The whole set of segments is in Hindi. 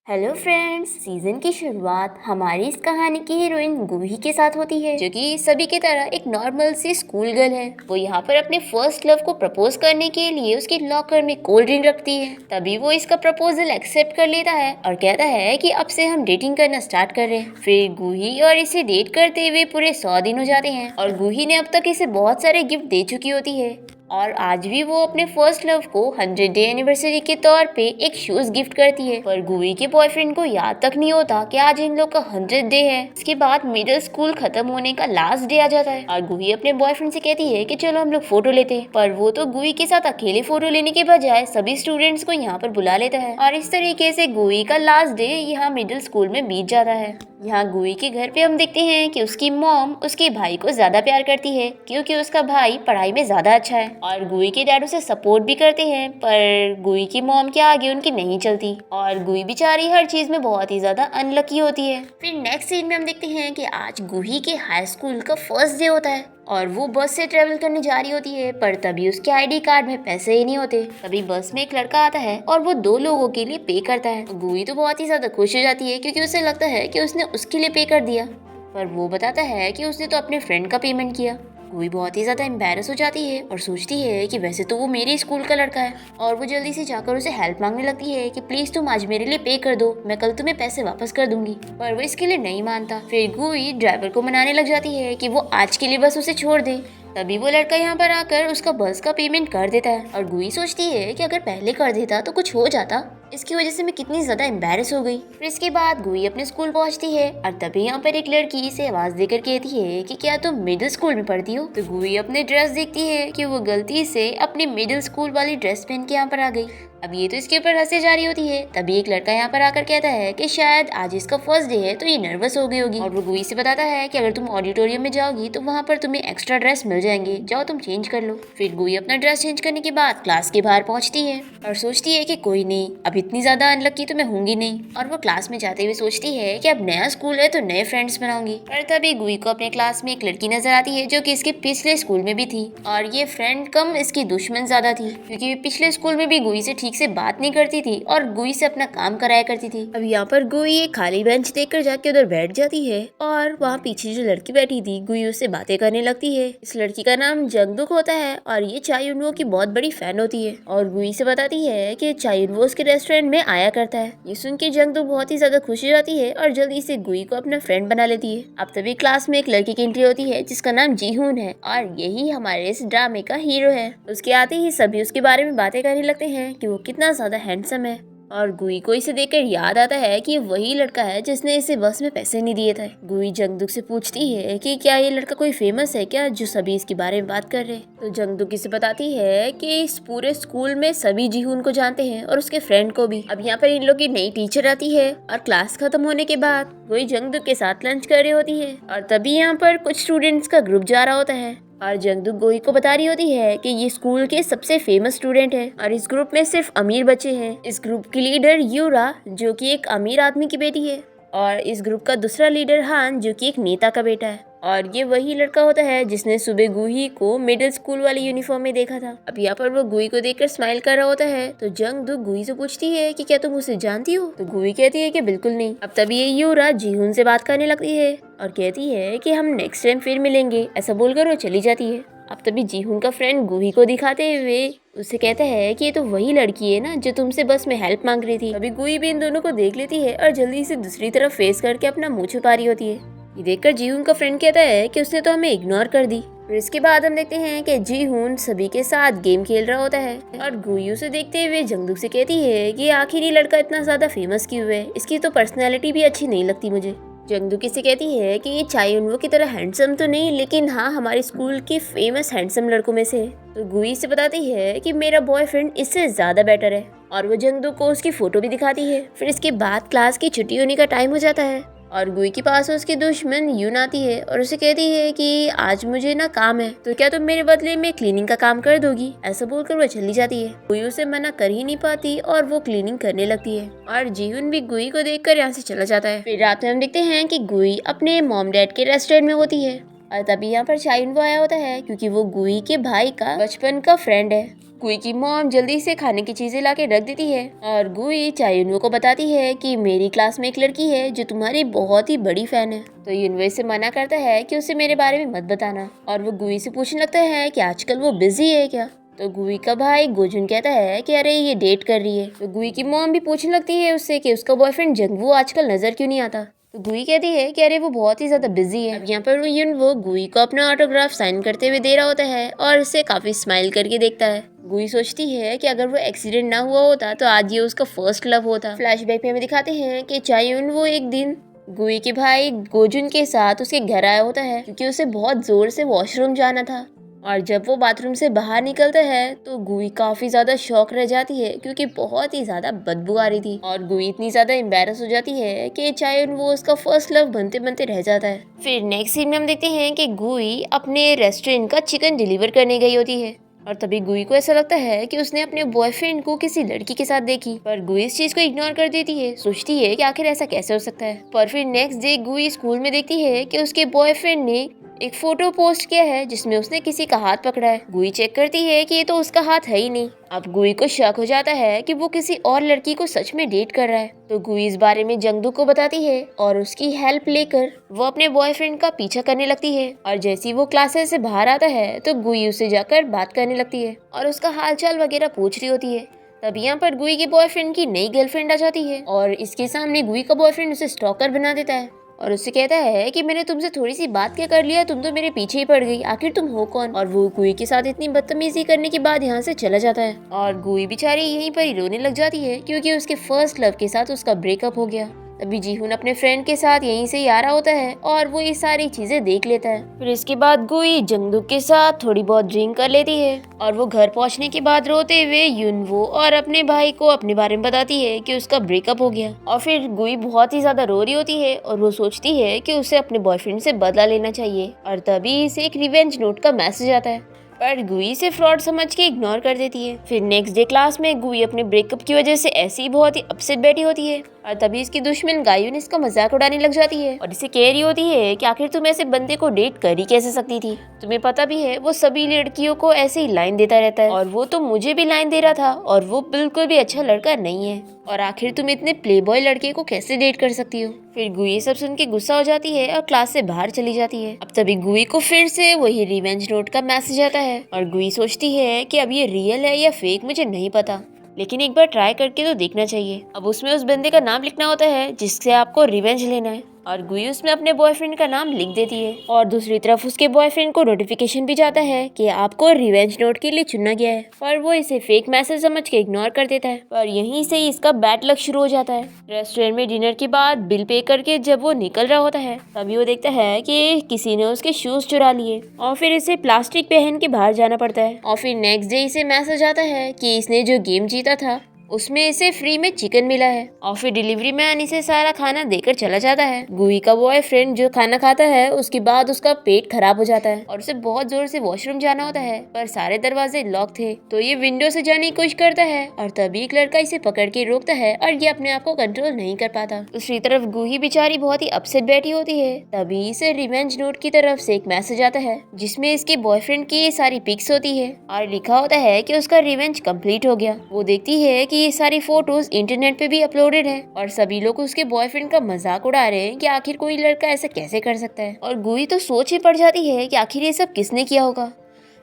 हेलो फ्रेंड्स, सीजन की शुरुआत हमारी इस कहानी की हीरोइन गूही के साथ होती है, जो कि सभी की तरह एक नॉर्मल सी स्कूल गर्ल है। वो यहाँ पर अपने फर्स्ट लव को प्रपोज करने के लिए उसके लॉकर में कोल्ड ड्रिंक रखती है। तभी वो इसका प्रपोजल एक्सेप्ट कर लेता है और कहता है कि अब से हम डेटिंग करना स्टार्ट कर रहे हैं। फिर गूही और इसे डेट करते हुए पूरे 100 दिन हो जाते हैं और गूही ने अब तक इसे बहुत सारे गिफ्ट दे चुकी होती है और आज भी वो अपने फर्स्ट लव को 100 डे एनिवर्सरी के तौर पे एक शूज गिफ्ट करती है। पर गूही के बॉयफ्रेंड को याद तक नहीं होता कि आज इन लोग का 100 डे है। इसके बाद मिडिल स्कूल खत्म होने का लास्ट डे आ जाता है और गूही अपने बॉयफ्रेंड से कहती है कि चलो हम लोग फोटो लेते हैं। पर वो तो गूही के साथ अकेले फोटो लेने के बजाय सभी स्टूडेंट्स को यहाँ पर बुला लेता है और इस तरीके से गूही का लास्ट डे यहाँ मिडिल स्कूल में बीत जाता है। यहाँ गूही के घर पे हम देखते हैं कि उसकी मॉम उसके भाई को ज्यादा प्यार करती है क्योंकि उसका भाई पढ़ाई में ज्यादा अच्छा है और गूही के डैड उसे सपोर्ट भी करते हैं। पर गूही की मॉम के आगे उनकी नहीं चलती और गूही बेचारी हर चीज में बहुत ही ज्यादा अनलकी होती है। फिर नेक्स्ट सीन में हम देखते हैं कि आज गूही के हाई स्कूल का फर्स्ट डे होता है और वो बस से ट्रेवल करने जा रही होती है, पर तभी उसके आईडी कार्ड में पैसे ही नहीं होते। तभी बस में एक लड़का आता है और वो 2 लोगों के लिए पे करता है। गूही तो बहुत ही ज्यादा खुश हो जाती है क्योंकि उसे लगता है कि उसने उसके लिए पे कर दिया, पर वो बताता है कि उसने तो अपने फ्रेंड का पेमेंट किया। गूही बहुत ही ज्यादा एम्बैरस हो जाती है और सोचती है कि वैसे तो वो मेरे स्कूल का लड़का है और वो जल्दी से जाकर उसे हेल्प मांगने लगती है कि प्लीज तुम आज मेरे लिए पे कर दो, मैं कल तुम्हें पैसे वापस कर दूंगी। पर वो इसके लिए नहीं मानता। फिर गूही ड्राइवर को मनाने लग जाती है कि वो आज के लिए बस उसे छोड़ दे। तभी वो लड़का यहाँ पर आकर उसका बस का पेमेंट कर देता है और गूही सोचती है कि अगर पहले कर देता तो कुछ हो जाता, इसकी वजह से मैं कितनी ज्यादा एम्बैरस हो गई। फिर इसके बाद गूही अपने स्कूल पहुंचती है और तभी यहाँ पर एक लड़की इसे आवाज देकर कहती है कि क्या तुम मिडिल स्कूल में पढ़ती हो। तो गूही अपने ड्रेस देखती है कि वो गलती से अपनी मिडिल स्कूल वाली ड्रेस पहन के यहाँ पर आ गई। अब ये तो इसके ऊपर हंसे जा रही होती है। तभी एक लड़का यहाँ पर आकर कहता है कि शायद आज इसका फर्स्ट डे है तो ये नर्वस हो गई होगी और वो गूही से बताता है कि अगर तुम ऑडिटोरियम में जाओगी तो वहाँ पर तुम्हें एक्स्ट्रा ड्रेस मिल जाएंगे, जाओ तुम चेंज कर लो। फिर गूही अपना ड्रेस चेंज करने के बाद क्लास के बाहर पहुंचती है और सोचती है कि कोई नहीं, अब इतनी ज्यादा अनलकी तो मैं होंगी नहीं। और वो क्लास में जाते हुए सोचती है कि अब नया स्कूल है तो नए फ्रेंड्स बनाऊंगी। पर तभी गूही को अपने क्लास में एक लड़की नजर आती है जो कि इसके पिछले स्कूल में भी थी और ये फ्रेंड कम इसकी दुश्मन ज्यादा थी क्योंकि पिछले स्कूल में भी गूही से ठीक से बात नहीं करती थी और गूही से अपना काम कराया करती थी। अब यहाँ पर गूही एक खाली बेंच देखकर जाके उधर बैठ जाती है और वहाँ पीछे जो लड़की बैठी थी गूही उससे बातें करने लगती है। इस लड़की का नाम जंगदुक होता है और ये चायुनवो की बहुत बड़ी फैन होती है और गूही से बताती है कि चायुनवो उसके रेस्टोरेंट में आया करता है। ये सुन के जंगदुक बहुत ही ज्यादा खुश हो जाती है और जल्दी से गूही को अपना फ्रेंड बना लेती है। अब तभी क्लास में एक लड़की की एंट्री होती है जिसका नाम जीहून है और यही हमारे इस ड्रामे का हीरो है। उसके आते ही सभी उसके बारे में बातें करने लगते हैं कि वो कितना ज्यादा हैंडसम है और गूही को इसे देखकर याद आता है कि वही लड़का है जिसने इसे बस में पैसे नहीं दिए थे। गूही जंगदुक से पूछती है कि क्या ये लड़का कोई फेमस है क्या जो सभी इसके बारे में बात कर रहे हैं। तो जंगदुक इसे बताती है कि इस पूरे स्कूल में सभी जीहून को जानते हैं और उसके फ्रेंड को भी। अब यहाँ पर इन लोग की नई टीचर आती है और क्लास खत्म होने के बाद गूही जंगदुक के साथ लंच कर रही होती है और तभी यहाँ पर कुछ स्टूडेंट्स का ग्रुप जा रहा होता है और जंगदुक गूही को बता रही होती है कि ये स्कूल के सबसे फेमस स्टूडेंट है और इस ग्रुप में सिर्फ अमीर बच्चे हैं। इस ग्रुप की लीडर यूरा जो कि एक अमीर आदमी की बेटी है और इस ग्रुप का दूसरा लीडर हान जो कि एक नेता का बेटा है और ये वही लड़का होता है जिसने सुबह गूही को मिडिल स्कूल वाली यूनिफॉर्म में देखा था। अब यहाँ पर वो गूही को देखकर स्माइल कर रहा होता है तो जंगदुक गूही से पूछती है कि क्या तुम उसे जानती हो। तो गूही कहती है कि बिल्कुल नहीं। अब तभी ये यूरा जीहून से बात करने लगती है और कहती है कि हम नेक्स्ट टाइम फिर मिलेंगे, ऐसा बोलकर वो चली जाती है। अब तभी जीहून का फ्रेंड गूही को दिखाते हुए उसे कहता है कि ये तो वही लड़की है ना जो तुमसे बस में हेल्प मांग रही थी। अभी गूही भी इन दोनों को देख लेती है और जल्दी से दूसरी तरफ फेस करके अपना मुंह छुपा रही होती है। ये देखकर जीहून का फ्रेंड कहता है कि उसने तो हमें इग्नोर कर दी। फिर इसके बाद हम देखते हैं कि जीहून सभी के साथ गेम खेल रहा होता है और गूही उसे देखते हुए जंगदुक से कहती है कि आखिर ये लड़का इतना ज्यादा फेमस क्यों है, इसकी तो पर्सनैलिटी भी अच्छी नहीं लगती मुझे। जंगदुक इसे कहती है कि ये चायुनवो की तरह हैंडसम तो नहीं लेकिन हाँ हमारे स्कूल के फेमस हैंडसम लड़कों में से है। तो गूही से बताती है कि मेरा बॉयफ्रेंड इससे ज्यादा बेटर है और वो जंगदुक को उसकी फोटो भी दिखाती है। फिर इसके बाद क्लास की छुट्टी होने का टाइम हो जाता है और गूही के पास उसकी दुश्मन यून आती है और उसे कहती है कि आज मुझे ना काम है तो क्या तुम मेरे बदले में क्लीनिंग का काम कर दोगी। ऐसा बोलकर वो चली जाती है। गूही उसे मना कर ही नहीं पाती और वो क्लीनिंग करने लगती है और जीहून भी गूही को देखकर यहाँ से चला जाता है। फिर रात में हम देखते हैं कि गूही अपने मॉम डैड के रेस्टोरेंट में होती है और तभी यहाँ पर चायुनवो आया होता है क्योंकि वो गूही के भाई का बचपन का फ्रेंड है गुई की मॉम जल्दी से खाने की चीजें लाके रख देती है और गुई चायुन को बताती है कि मेरी क्लास में एक लड़की है जो तुम्हारी बहुत ही बड़ी फैन है। तो युनवे से मना करता है कि उसे मेरे बारे में मत बताना और वो गुई से पूछने लगता है कि आजकल वो बिजी है क्या। तो गुई का भाई गोजुन कहता है कि अरे ये डेट कर रही है। तो गुई की मॉम भी पूछने लगती है उससे कि उसका बॉयफ्रेंड जंगवू आजकल नजर क्यों नहीं आता। तो गुई कहती है कि अरे वो बहुत ही ज्यादा बिजी है। अब यहाँ पर वो गुई को अपना ऑटोग्राफ साइन करते हुए दे रहा होता है और उसे काफी स्माइल करके देखता है। गुई सोचती है कि अगर वो एक्सीडेंट ना हुआ होता तो आज ये उसका फर्स्ट लव होता। फ्लैशबैक में हमें दिखाते हैं कि चायुन वो एक दिन गुई के भाई गोजुन के साथ उसके घर आया होता है क्योंकि उसे बहुत जोर से वॉशरूम जाना था। और जब वो बाथरूम से बाहर निकलता है तो गुई काफी ज्यादा शॉक रह जाती है क्योंकि बहुत ही ज्यादा बदबू आ रही थी और गुई इतनी ज्यादा एम्बेरस हो जाती है कि चायुन वो उसका फर्स्ट लव बनते बनते रह जाता है। फिर नेक्स्ट सीन में हम देखते हैं कि गुई अपने रेस्टोरेंट का चिकन डिलीवर करने गई होती है और तभी गुई को ऐसा लगता है कि उसने अपने बॉयफ्रेंड को किसी लड़की के साथ देखी, पर गुई इस चीज को इग्नोर कर देती है। सोचती है कि आखिर ऐसा कैसे हो सकता है। पर फिर नेक्स्ट डे गुई स्कूल में देखती है कि उसके बॉयफ्रेंड ने एक फोटो पोस्ट किया है जिसमें उसने किसी का हाथ पकड़ा है। गुई चेक करती है कि ये तो उसका हाथ है ही नहीं। अब गुई को शक हो जाता है कि वो किसी और लड़की को सच में डेट कर रहा है। तो गुई इस बारे में जंगदू को बताती है और उसकी हेल्प लेकर वो अपने बॉयफ्रेंड का पीछा करने लगती है। और जैसे ही वो क्लासेस से बाहर आता है तो गुई उसे जाकर बात करने लगती है और उसका हालचाल वगैरह पूछ रही होती है। तब यहाँ पर गुई के बॉयफ्रेंड की नई गर्लफ्रेंड आ जाती है और इसके सामने गुई का बॉयफ्रेंड उसे स्टॉकर बना देता है और उससे कहता है कि मैंने तुमसे थोड़ी सी बात क्या कर लिया, तुम तो मेरे पीछे ही पड़ गई, आखिर तुम हो कौन। और वो गुई के साथ इतनी बदतमीजी करने के बाद यहाँ से चला जाता है और गुई बेचारी यहीं पर ही रोने लग जाती है क्योंकि उसके फर्स्ट लव के साथ उसका ब्रेकअप हो गया। तभी जीहुन अपने फ्रेंड के साथ यहीं से ही आ रहा होता है और वो ये सारी चीजें देख लेता है। फिर इसके बाद गुई जंगदू के साथ थोड़ी बहुत ड्रिंक कर लेती है और वो घर पहुंचने के बाद रोते हुए युनवो और अपने भाई को अपने बारे में बताती है कि उसका ब्रेकअप हो गया। और फिर गुई बहुत ही ज्यादा रो रही होती है और वो सोचती है कि उसे अपने बॉयफ्रेंड से बदला लेना चाहिए और तभी इसे एक रिवेंज नोट का मैसेज आता है, पर गुई से फ्रॉड समझ के इग्नोर कर देती है। फिर नेक्स्ट डे क्लास में गुई अपने ब्रेकअप की वजह से ऐसी ही बहुत ही अपसेट बैठी होती है और तभी इसकी दुश्मन गायुन इसका मजाक उड़ाने लग जाती है और इसे कह रही होती है कि आखिर तुम ऐसे बंदे को डेट कर ही कैसे सकती थी, तुम्हें पता भी है वो सभी लड़कियों को ऐसे ही लाइन देता रहता है और वो तो मुझे भी लाइन दे रहा था और वो बिल्कुल भी अच्छा लड़का नहीं है और आखिर तुम इतने प्लेबॉय लड़के को कैसे डेट कर सकती हो। फिर गुई सब सुन के गुस्सा हो जाती है और क्लास से बाहर चली जाती है। अब तभी गुई को फिर से वही रिवेंज नोट का मैसेज आता है और गुई सोचती है कि अब ये रियल है या फेक मुझे नहीं पता, लेकिन एक बार ट्राई करके तो देखना चाहिए। अब उसमें उस बंदे का नाम लिखना होता है जिससे आपको रिवेंज लेना है और गुई उसमें अपने बॉयफ्रेंड का नाम लिख देती है और दूसरी तरफ उसके बॉयफ्रेंड को नोटिफिकेशन भी जाता है कि आपको रिवेंज नोट के लिए चुना गया है, पर वो इसे फेक मैसेज समझ के इग्नोर कर देता है। पर यहीं से ही इसका बैड लक शुरू हो जाता है। रेस्टोरेंट में डिनर के बाद बिल पे करके जब वो निकल रहा होता है तभी वो देखता है कि किसी ने उसके शूज चुरा लिए और फिर इसे प्लास्टिक पहन के बाहर जाना पड़ता है। और फिर नेक्स्ट डे इसे मैसेज आता है कि इसने जो गेम जीता था उसमें इसे फ्री में चिकन मिला है और फिर डिलीवरी मैन इसे सारा खाना देकर चला जाता है। गुई का बॉयफ्रेंड जो खाना खाता है उसके बाद उसका पेट खराब हो जाता है और उसे बहुत जोर से वॉशरूम जाना होता है, पर सारे दरवाजे लॉक थे तो ये विंडो से जाने की कोशिश करता है और तभी एक लड़का इसे पकड़ के रोकता है और ये अपने आप को कंट्रोल नहीं कर पाता। दूसरी तरफ गुई बेचारी बहुत ही अपसेट बैठी होती है। तभी इसे रिवेंज नोट की तरफ से एक मैसेज आता है जिसमें इसके बॉयफ्रेंड की सारी पिक्स होती है और लिखा होता है कि उसका रिवेंज कंप्लीट हो गया। वो देखती है कि ये सारी फोटोज इंटरनेट पे भी अपलोडेड है और सभी लोग उसके बॉयफ्रेंड का मजाक उड़ा रहे हैं कि आखिर कोई लड़का ऐसा कैसे कर सकता है और गुई तो सोच ही पड़ जाती है कि आखिर ये सब किसने किया होगा।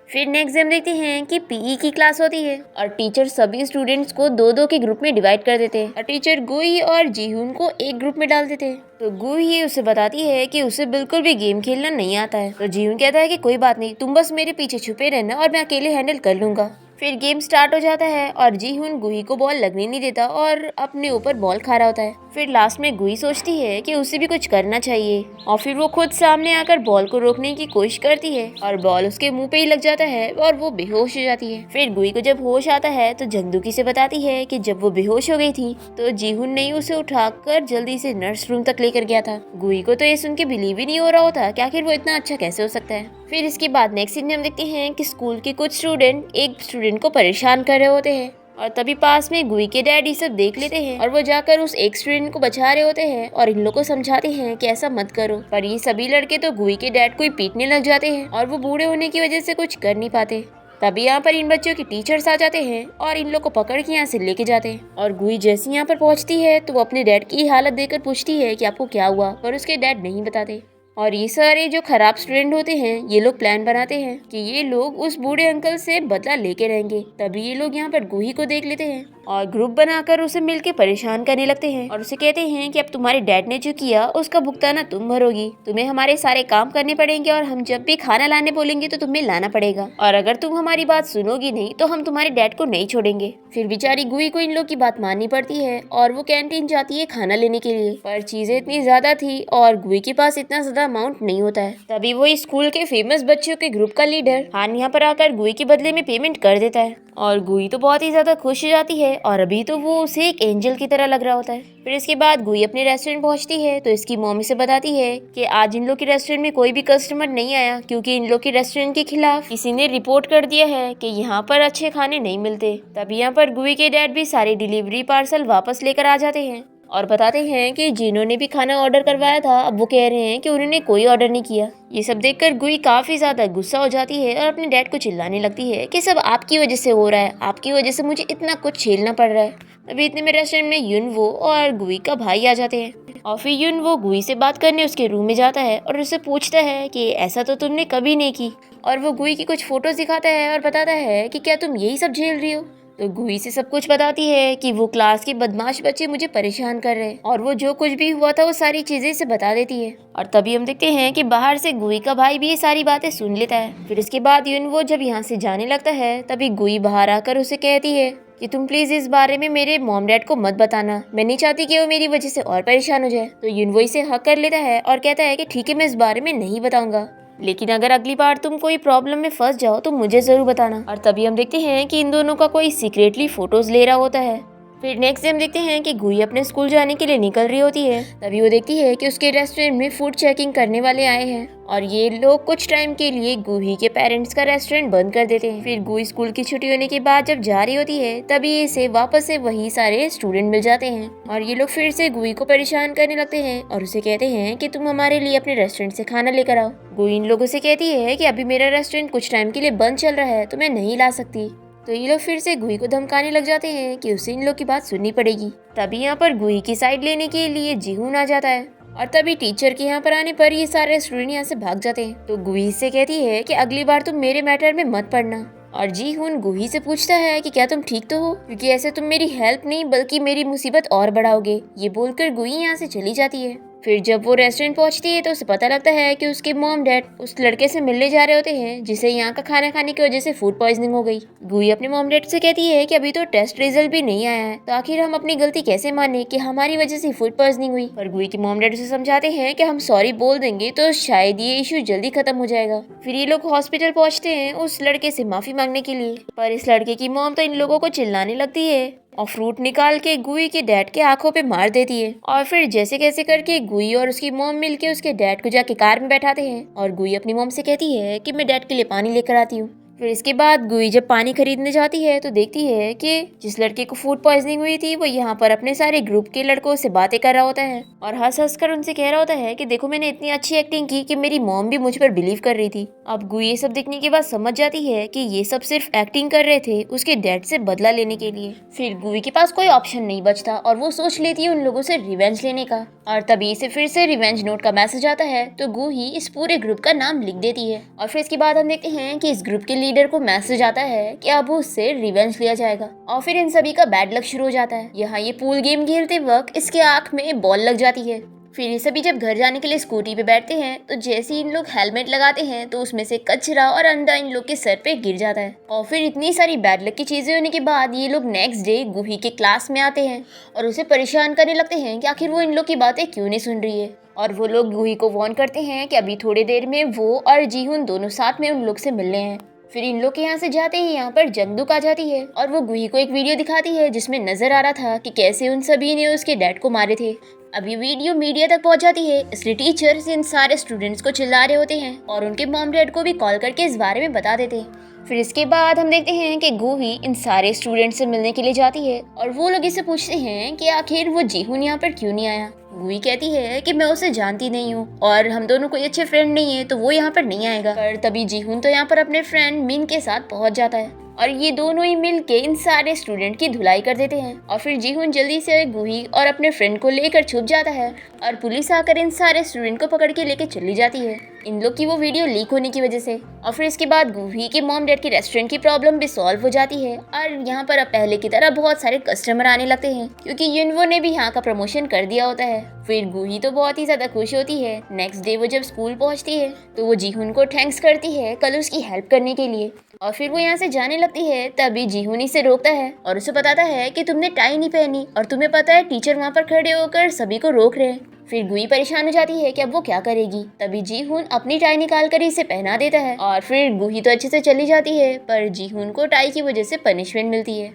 फिर नेक्स्ट हम देखते हैं कि पीई की क्लास होती है और टीचर सभी स्टूडेंट्स को दो दो के ग्रुप में डिवाइड कर देते हैं और टीचर गुई और जीहुन को एक ग्रुप में डाल देते हैं। तो गुई उसे बताती है कि उसे बिल्कुल भी गेम खेलना नहीं आता है। तो जीहुन कहता है कि कोई बात नहीं, तुम बस मेरे पीछे छुपे रहना और मैं अकेले हैंडल कर लूंगा। फिर गेम स्टार्ट हो जाता है और जीहुन गुई को बॉल लगने नहीं देता और अपने ऊपर बॉल खा रहा होता है। फिर लास्ट में गुई सोचती है कि उसे भी कुछ करना चाहिए और फिर वो खुद सामने आकर बॉल को रोकने की कोशिश करती है और बॉल उसके मुंह पे ही लग जाता है और वो बेहोश हो जाती है। फिर गुई को जब होश आता है तो जंगदुकी से बताती है कि जब वो बेहोश हो गई थी तो जीहुन ने उसे उठाकर जल्दी से नर्स रूम तक लेकर गया था। गुई को तो ये सुन के बिलीव ही नहीं हो रहा होता कि आखिर वो इतना अच्छा कैसे हो सकता है। फिर इसके बाद नेक्स्ट सीन में हम देखते हैं कि स्कूल के कुछ स्टूडेंट एक स्टूडेंट को परेशान कर रहे होते हैं और तभी पास में गुई के डैडी सब देख लेते हैं और वो जाकर उस एक स्टूडेंट को बचा रहे होते हैं और इन लोगों को समझाते हैं कि ऐसा मत करो। पर ये सभी लड़के तो गुई के डैड को ही पीटने लग जाते हैं और वो बूढ़े होने की वजह से कुछ कर नहीं पाते। तभी यहाँ पर इन बच्चों के टीचर्स आ जाते हैं और इन लोग को पकड़ के यहाँ से लेके जाते हैं। और गुई जैसे यहाँ पर पहुँचती है तो वो अपने डैड की हालत देखकर पूछती है कि आपको क्या हुआ, पर उसके डैड नहीं बताते। और ये सारे जो खराब स्टूडेंट होते हैं ये लोग प्लान बनाते हैं कि ये लोग उस बूढ़े अंकल से बदला लेके रहेंगे। तभी ये लोग यहाँ पर गुही को देख लेते हैं और ग्रुप बनाकर उसे मिलके परेशान करने लगते हैं और उसे कहते हैं कि अब तुम्हारे डैड ने जो किया उसका भुगतान तुम भरोगी, तुम्हें हमारे सारे काम करने पड़ेंगे और हम जब भी खाना लाने बोलेंगे तो तुम्हें लाना पड़ेगा, और अगर तुम हमारी बात सुनोगी नहीं तो हम तुम्हारे डैड को नहीं छोड़ेंगे। फिर बेचारी गुई को इन लोग की बात माननी पड़ती है और वो कैंटीन जाती है खाना लेने के लिए, पर चीजें इतनी ज्यादा थी और गुई के पास इतना ज्यादा अमाउंट नहीं होता है। तभी वो स्कूल के फेमस बच्चों के ग्रुप का लीडर हान यहाँ पर आकर गुई के बदले में पेमेंट कर देता है और गुई तो बहुत ही ज्यादा खुश हो जाती है और अभी तो वो उसे एक एंजल की तरह लग रहा होता है। फिर इसके बाद गुई अपने रेस्टोरेंट पहुंचती है तो इसकी मम्मी से बताती है कि आज इन लोग के रेस्टोरेंट में कोई भी कस्टमर नहीं आया क्योंकि इन लोग के रेस्टोरेंट के खिलाफ किसी ने रिपोर्ट कर दिया है कि यहाँ पर अच्छे खाने नहीं मिलते। तभी यहाँ पर गुई के डैड भी सारे डिलीवरी पार्सल वापस लेकर आ जाते हैं और बताते हैं कि जिन्होंने भी खाना ऑर्डर करवाया था अब वो कह रहे हैं कि उन्होंने कोई ऑर्डर नहीं किया। ये सब देखकर गुई काफी ज्यादा गुस्सा हो जाती है और अपने डैड को चिल्लाने लगती है कि सब आपकी वजह से हो रहा है, आपकी वजह से मुझे इतना कुछ झेलना पड़ रहा है। अभी इतने में रेस्टोरेंट में युनवो और गुई का भाई आ जाते हैं और फिर युनवो गुई से बात करने उसके रूम में जाता है और उससे पूछता है कि ऐसा तो तुमने कभी नहीं की, और वो गुई की कुछ फोटोज दिखाता है और बताता है कि क्या तुम यही सब झेल रही हो। तो गुई से सब कुछ बताती है कि वो क्लास के बदमाश बच्चे मुझे परेशान कर रहे हैं और वो जो कुछ भी हुआ था वो सारी चीजें से बता देती है। और तभी हम देखते हैं कि बाहर से गुई का भाई भी ये सारी बातें सुन लेता है। फिर इसके बाद युनवो जब यहाँ से जाने लगता है तभी गुई बाहर आकर उसे कहती है कि तुम प्लीज इस बारे में मेरे मॉम डैड को मत बताना, मैं नहीं चाहती कि वो मेरी वजह से और परेशान हो जाए। तो युनवो इसे हक कर लेता है और कहता है कि ठीक है मैं इस बारे में नहीं बताऊंगा, लेकिन अगर अगली बार तुम कोई प्रॉब्लम में फंस जाओ तो मुझे जरूर बताना। और तभी हम देखते हैं कि इन दोनों का कोई सीक्रेटली फोटोज ले रहा होता है। फिर नेक्स्ट डे हम देखते हैं कि गुई अपने स्कूल जाने के लिए निकल रही होती है। तभी वो देखती है कि उसके रेस्टोरेंट में फूड चेकिंग करने वाले आए हैं और ये लोग कुछ टाइम के लिए गुई के पेरेंट्स का रेस्टोरेंट बंद कर देते हैं। फिर गुई स्कूल की छुट्टी होने के बाद जब जा रही होती है तभी इसे वापस से वही सारे स्टूडेंट मिल जाते हैं और ये लोग फिर से गुई को परेशान करने लगते हैं और उसे कहते हैं कि तुम हमारे लिए अपने रेस्टोरेंट से खाना लेकर आओ। गुई इन लोगों से कहती है कि अभी मेरा रेस्टोरेंट कुछ टाइम के लिए बंद चल रहा है तो मैं नहीं ला सकती। तो ये लोग फिर से गुई को धमकाने लग जाते हैं कि उसे इन लोग की बात सुननी पड़ेगी। तभी यहाँ पर गुई की साइड लेने के लिए जीहून आ जाता है और तभी टीचर के यहाँ पर आने पर ये सारे स्टूडेंट यहाँ से भाग जाते हैं। तो गुई से कहती है कि अगली बार तुम मेरे मैटर में मत पड़ना। और जीहून गुई से पूछता है कि क्या तुम ठीक तो हो, क्योंकि ऐसे तुम मेरी हेल्प नहीं बल्कि मेरी मुसीबत और बढ़ाओगे। ये बोलकर गुई यहाँ से चली जाती है। फिर जब वो रेस्टोरेंट पहुंचती है तो उसे पता लगता है कि उसके मॉम डैड उस लड़के से मिलने जा रहे होते हैं जिसे यहाँ का खाना खाने की वजह से फूड पॉइजनिंग हो गई। गुई अपने मॉम डैड से कहती है कि अभी तो टेस्ट रिजल्ट भी नहीं आया है तो आखिर हम अपनी गलती कैसे माने कि हमारी वजह से फूड पॉइजनिंग हुई। पर गुई के मॉम डैड उसे समझाते हैं कि हम सॉरी बोल देंगे तो शायद ये इशू जल्दी खत्म हो जाएगा। फिर ये लोग हॉस्पिटल पहुंचते हैं उस लड़के से माफी मांगने के लिए, पर इस लड़के की मॉम तो इन लोगों को चिल्लाने लगती है और फ्रूट निकाल के गुई के डैड के आंखों पे मार देती है। और फिर जैसे कैसे करके गुई और उसकी मॉम मिलके उसके डैड को जाके कार में बैठाते हैं और गुई अपनी मॉम से कहती है कि मैं डैड के लिए पानी लेकर आती हूँ। फिर इसके बाद गुई जब पानी खरीदने जाती है तो देखती है कि जिस लड़के को फूड पॉइजनिंग हुई थी वो यहाँ पर अपने सारे ग्रुप के लड़कों से बातें कर रहा होता है और हंस हंस कर उनसे कह रहा होता है कि देखो मैंने इतनी अच्छी एक्टिंग की कि मेरी मॉम भी मुझ पर बिलीव कर रही थी। अब गुई ये सब देखने के बाद समझ जाती है कि ये सब सिर्फ एक्टिंग कर रहे थे उसके डैड से बदला लेने के लिए। फिर गुई के पास कोई ऑप्शन नहीं बचता और वो सोच लेती है उन लोगों से रिवेंज लेने का, और तभी इसे फिर से रिवेंज नोट का मैसेज आता है तो गुई इस पूरे ग्रुप का नाम लिख देती है। और फिर इसके बाद हम देखते हैं कि इस ग्रुप के लीडर को मैसेज आता है कि अब उससे रिवेंज लिया जाएगा और फिर इन सभी का बैड लक शुरू हो जाता है। यहाँ ये पूल गेम खेलते वक्त इसके आंख में बॉल लग जाती है। फिर ये सभी जब घर जाने के लिए स्कूटी पे बैठते हैं तो जैसे ही इन लोग हेलमेट लगाते हैं तो उसमें से कचरा और अंडा इन लोग के सर पे गिर जाता है। और फिर इतनी सारी बैड लक की चीजें होने के बाद ये लोग नेक्स्ट डे गुही के क्लास में आते हैं और उसे परेशान करने लगते हैं कि आखिर वो इन लोग की बातें क्यों नहीं सुन रही है। और वो लोग गुही को वार्न करते हैं कि अभी थोड़ी देर में वो और जीहून दोनों साथ में उन लोग से मिलने हैं। फिर इन लोग के यहाँ से जाते ही यहाँ पर जंगदुक आ जाती है और वो गुही को एक वीडियो दिखाती है जिसमें नजर आ रहा था कि कैसे उन सभी ने उसके डैड को मारे थे। अब ये वीडियो मीडिया तक पहुंच जाती है, इसलिए टीचर्स इन सारे स्टूडेंट्स को चिल्ला रहे होते हैं और उनके मॉम डैड को भी कॉल करके इस बारे में बता देते हैं। फिर इसके बाद हम देखते हैं कि गूही इन सारे स्टूडेंट्स से मिलने के लिए जाती है और वो लोग इससे पूछते हैं कि आखिर वो जीहुन यहाँ पर क्यों नहीं आया। गूही कहती है कि मैं उसे जानती नहीं हूँ और हम दोनों कोई अच्छे फ्रेंड नहीं है, तो वो यहाँ पर नहीं आएगा। पर तभी जीहुन तो यहाँ पर अपने फ्रेंड मिन के साथ पहुँच जाता है और ये दोनों ही मिलके इन सारे स्टूडेंट की धुलाई कर देते हैं। और फिर जीहुन जल्दी से गूही और अपने फ्रेंड को लेकर छुप जाता है और पुलिस आकर इन सारे स्टूडेंट को पकड़ के लेके चली जाती है, इन लोग की वो वीडियो लीक होने की वजह से। और फिर इसके बाद गूही के मॉम डैड की रेस्टोरेंट की प्रॉब्लम भी सॉल्व हो जाती है और यहाँ पर अब पहले की तरह बहुत सारे कस्टमर आने लगते हैं क्योंकि युनवो ने भी यहाँ का प्रमोशन कर दिया होता है। फिर गूही तो बहुत ही ज्यादा खुश होती है। नेक्स्ट डे वो जब स्कूल पहुँचती है तो वो जीहुन को थैंक्स करती है कल उसकी हेल्प करने के लिए और फिर वो यहाँ से जाने लगती है। तभी जीहुन इसे रोकता है और उसे बताता है कि तुमने टाई नहीं पहनी और तुम्हें पता है टीचर वहाँ पर खड़े होकर सभी को रोक रहे हैं। फिर गूही परेशान हो जाती है कि अब वो क्या करेगी। तभी जीहुन अपनी टाई निकाल कर इसे पहना देता है और फिर गूही तो अच्छे से चली जाती है, पर जीहुन को टाई की वजह से पनिशमेंट मिलती है।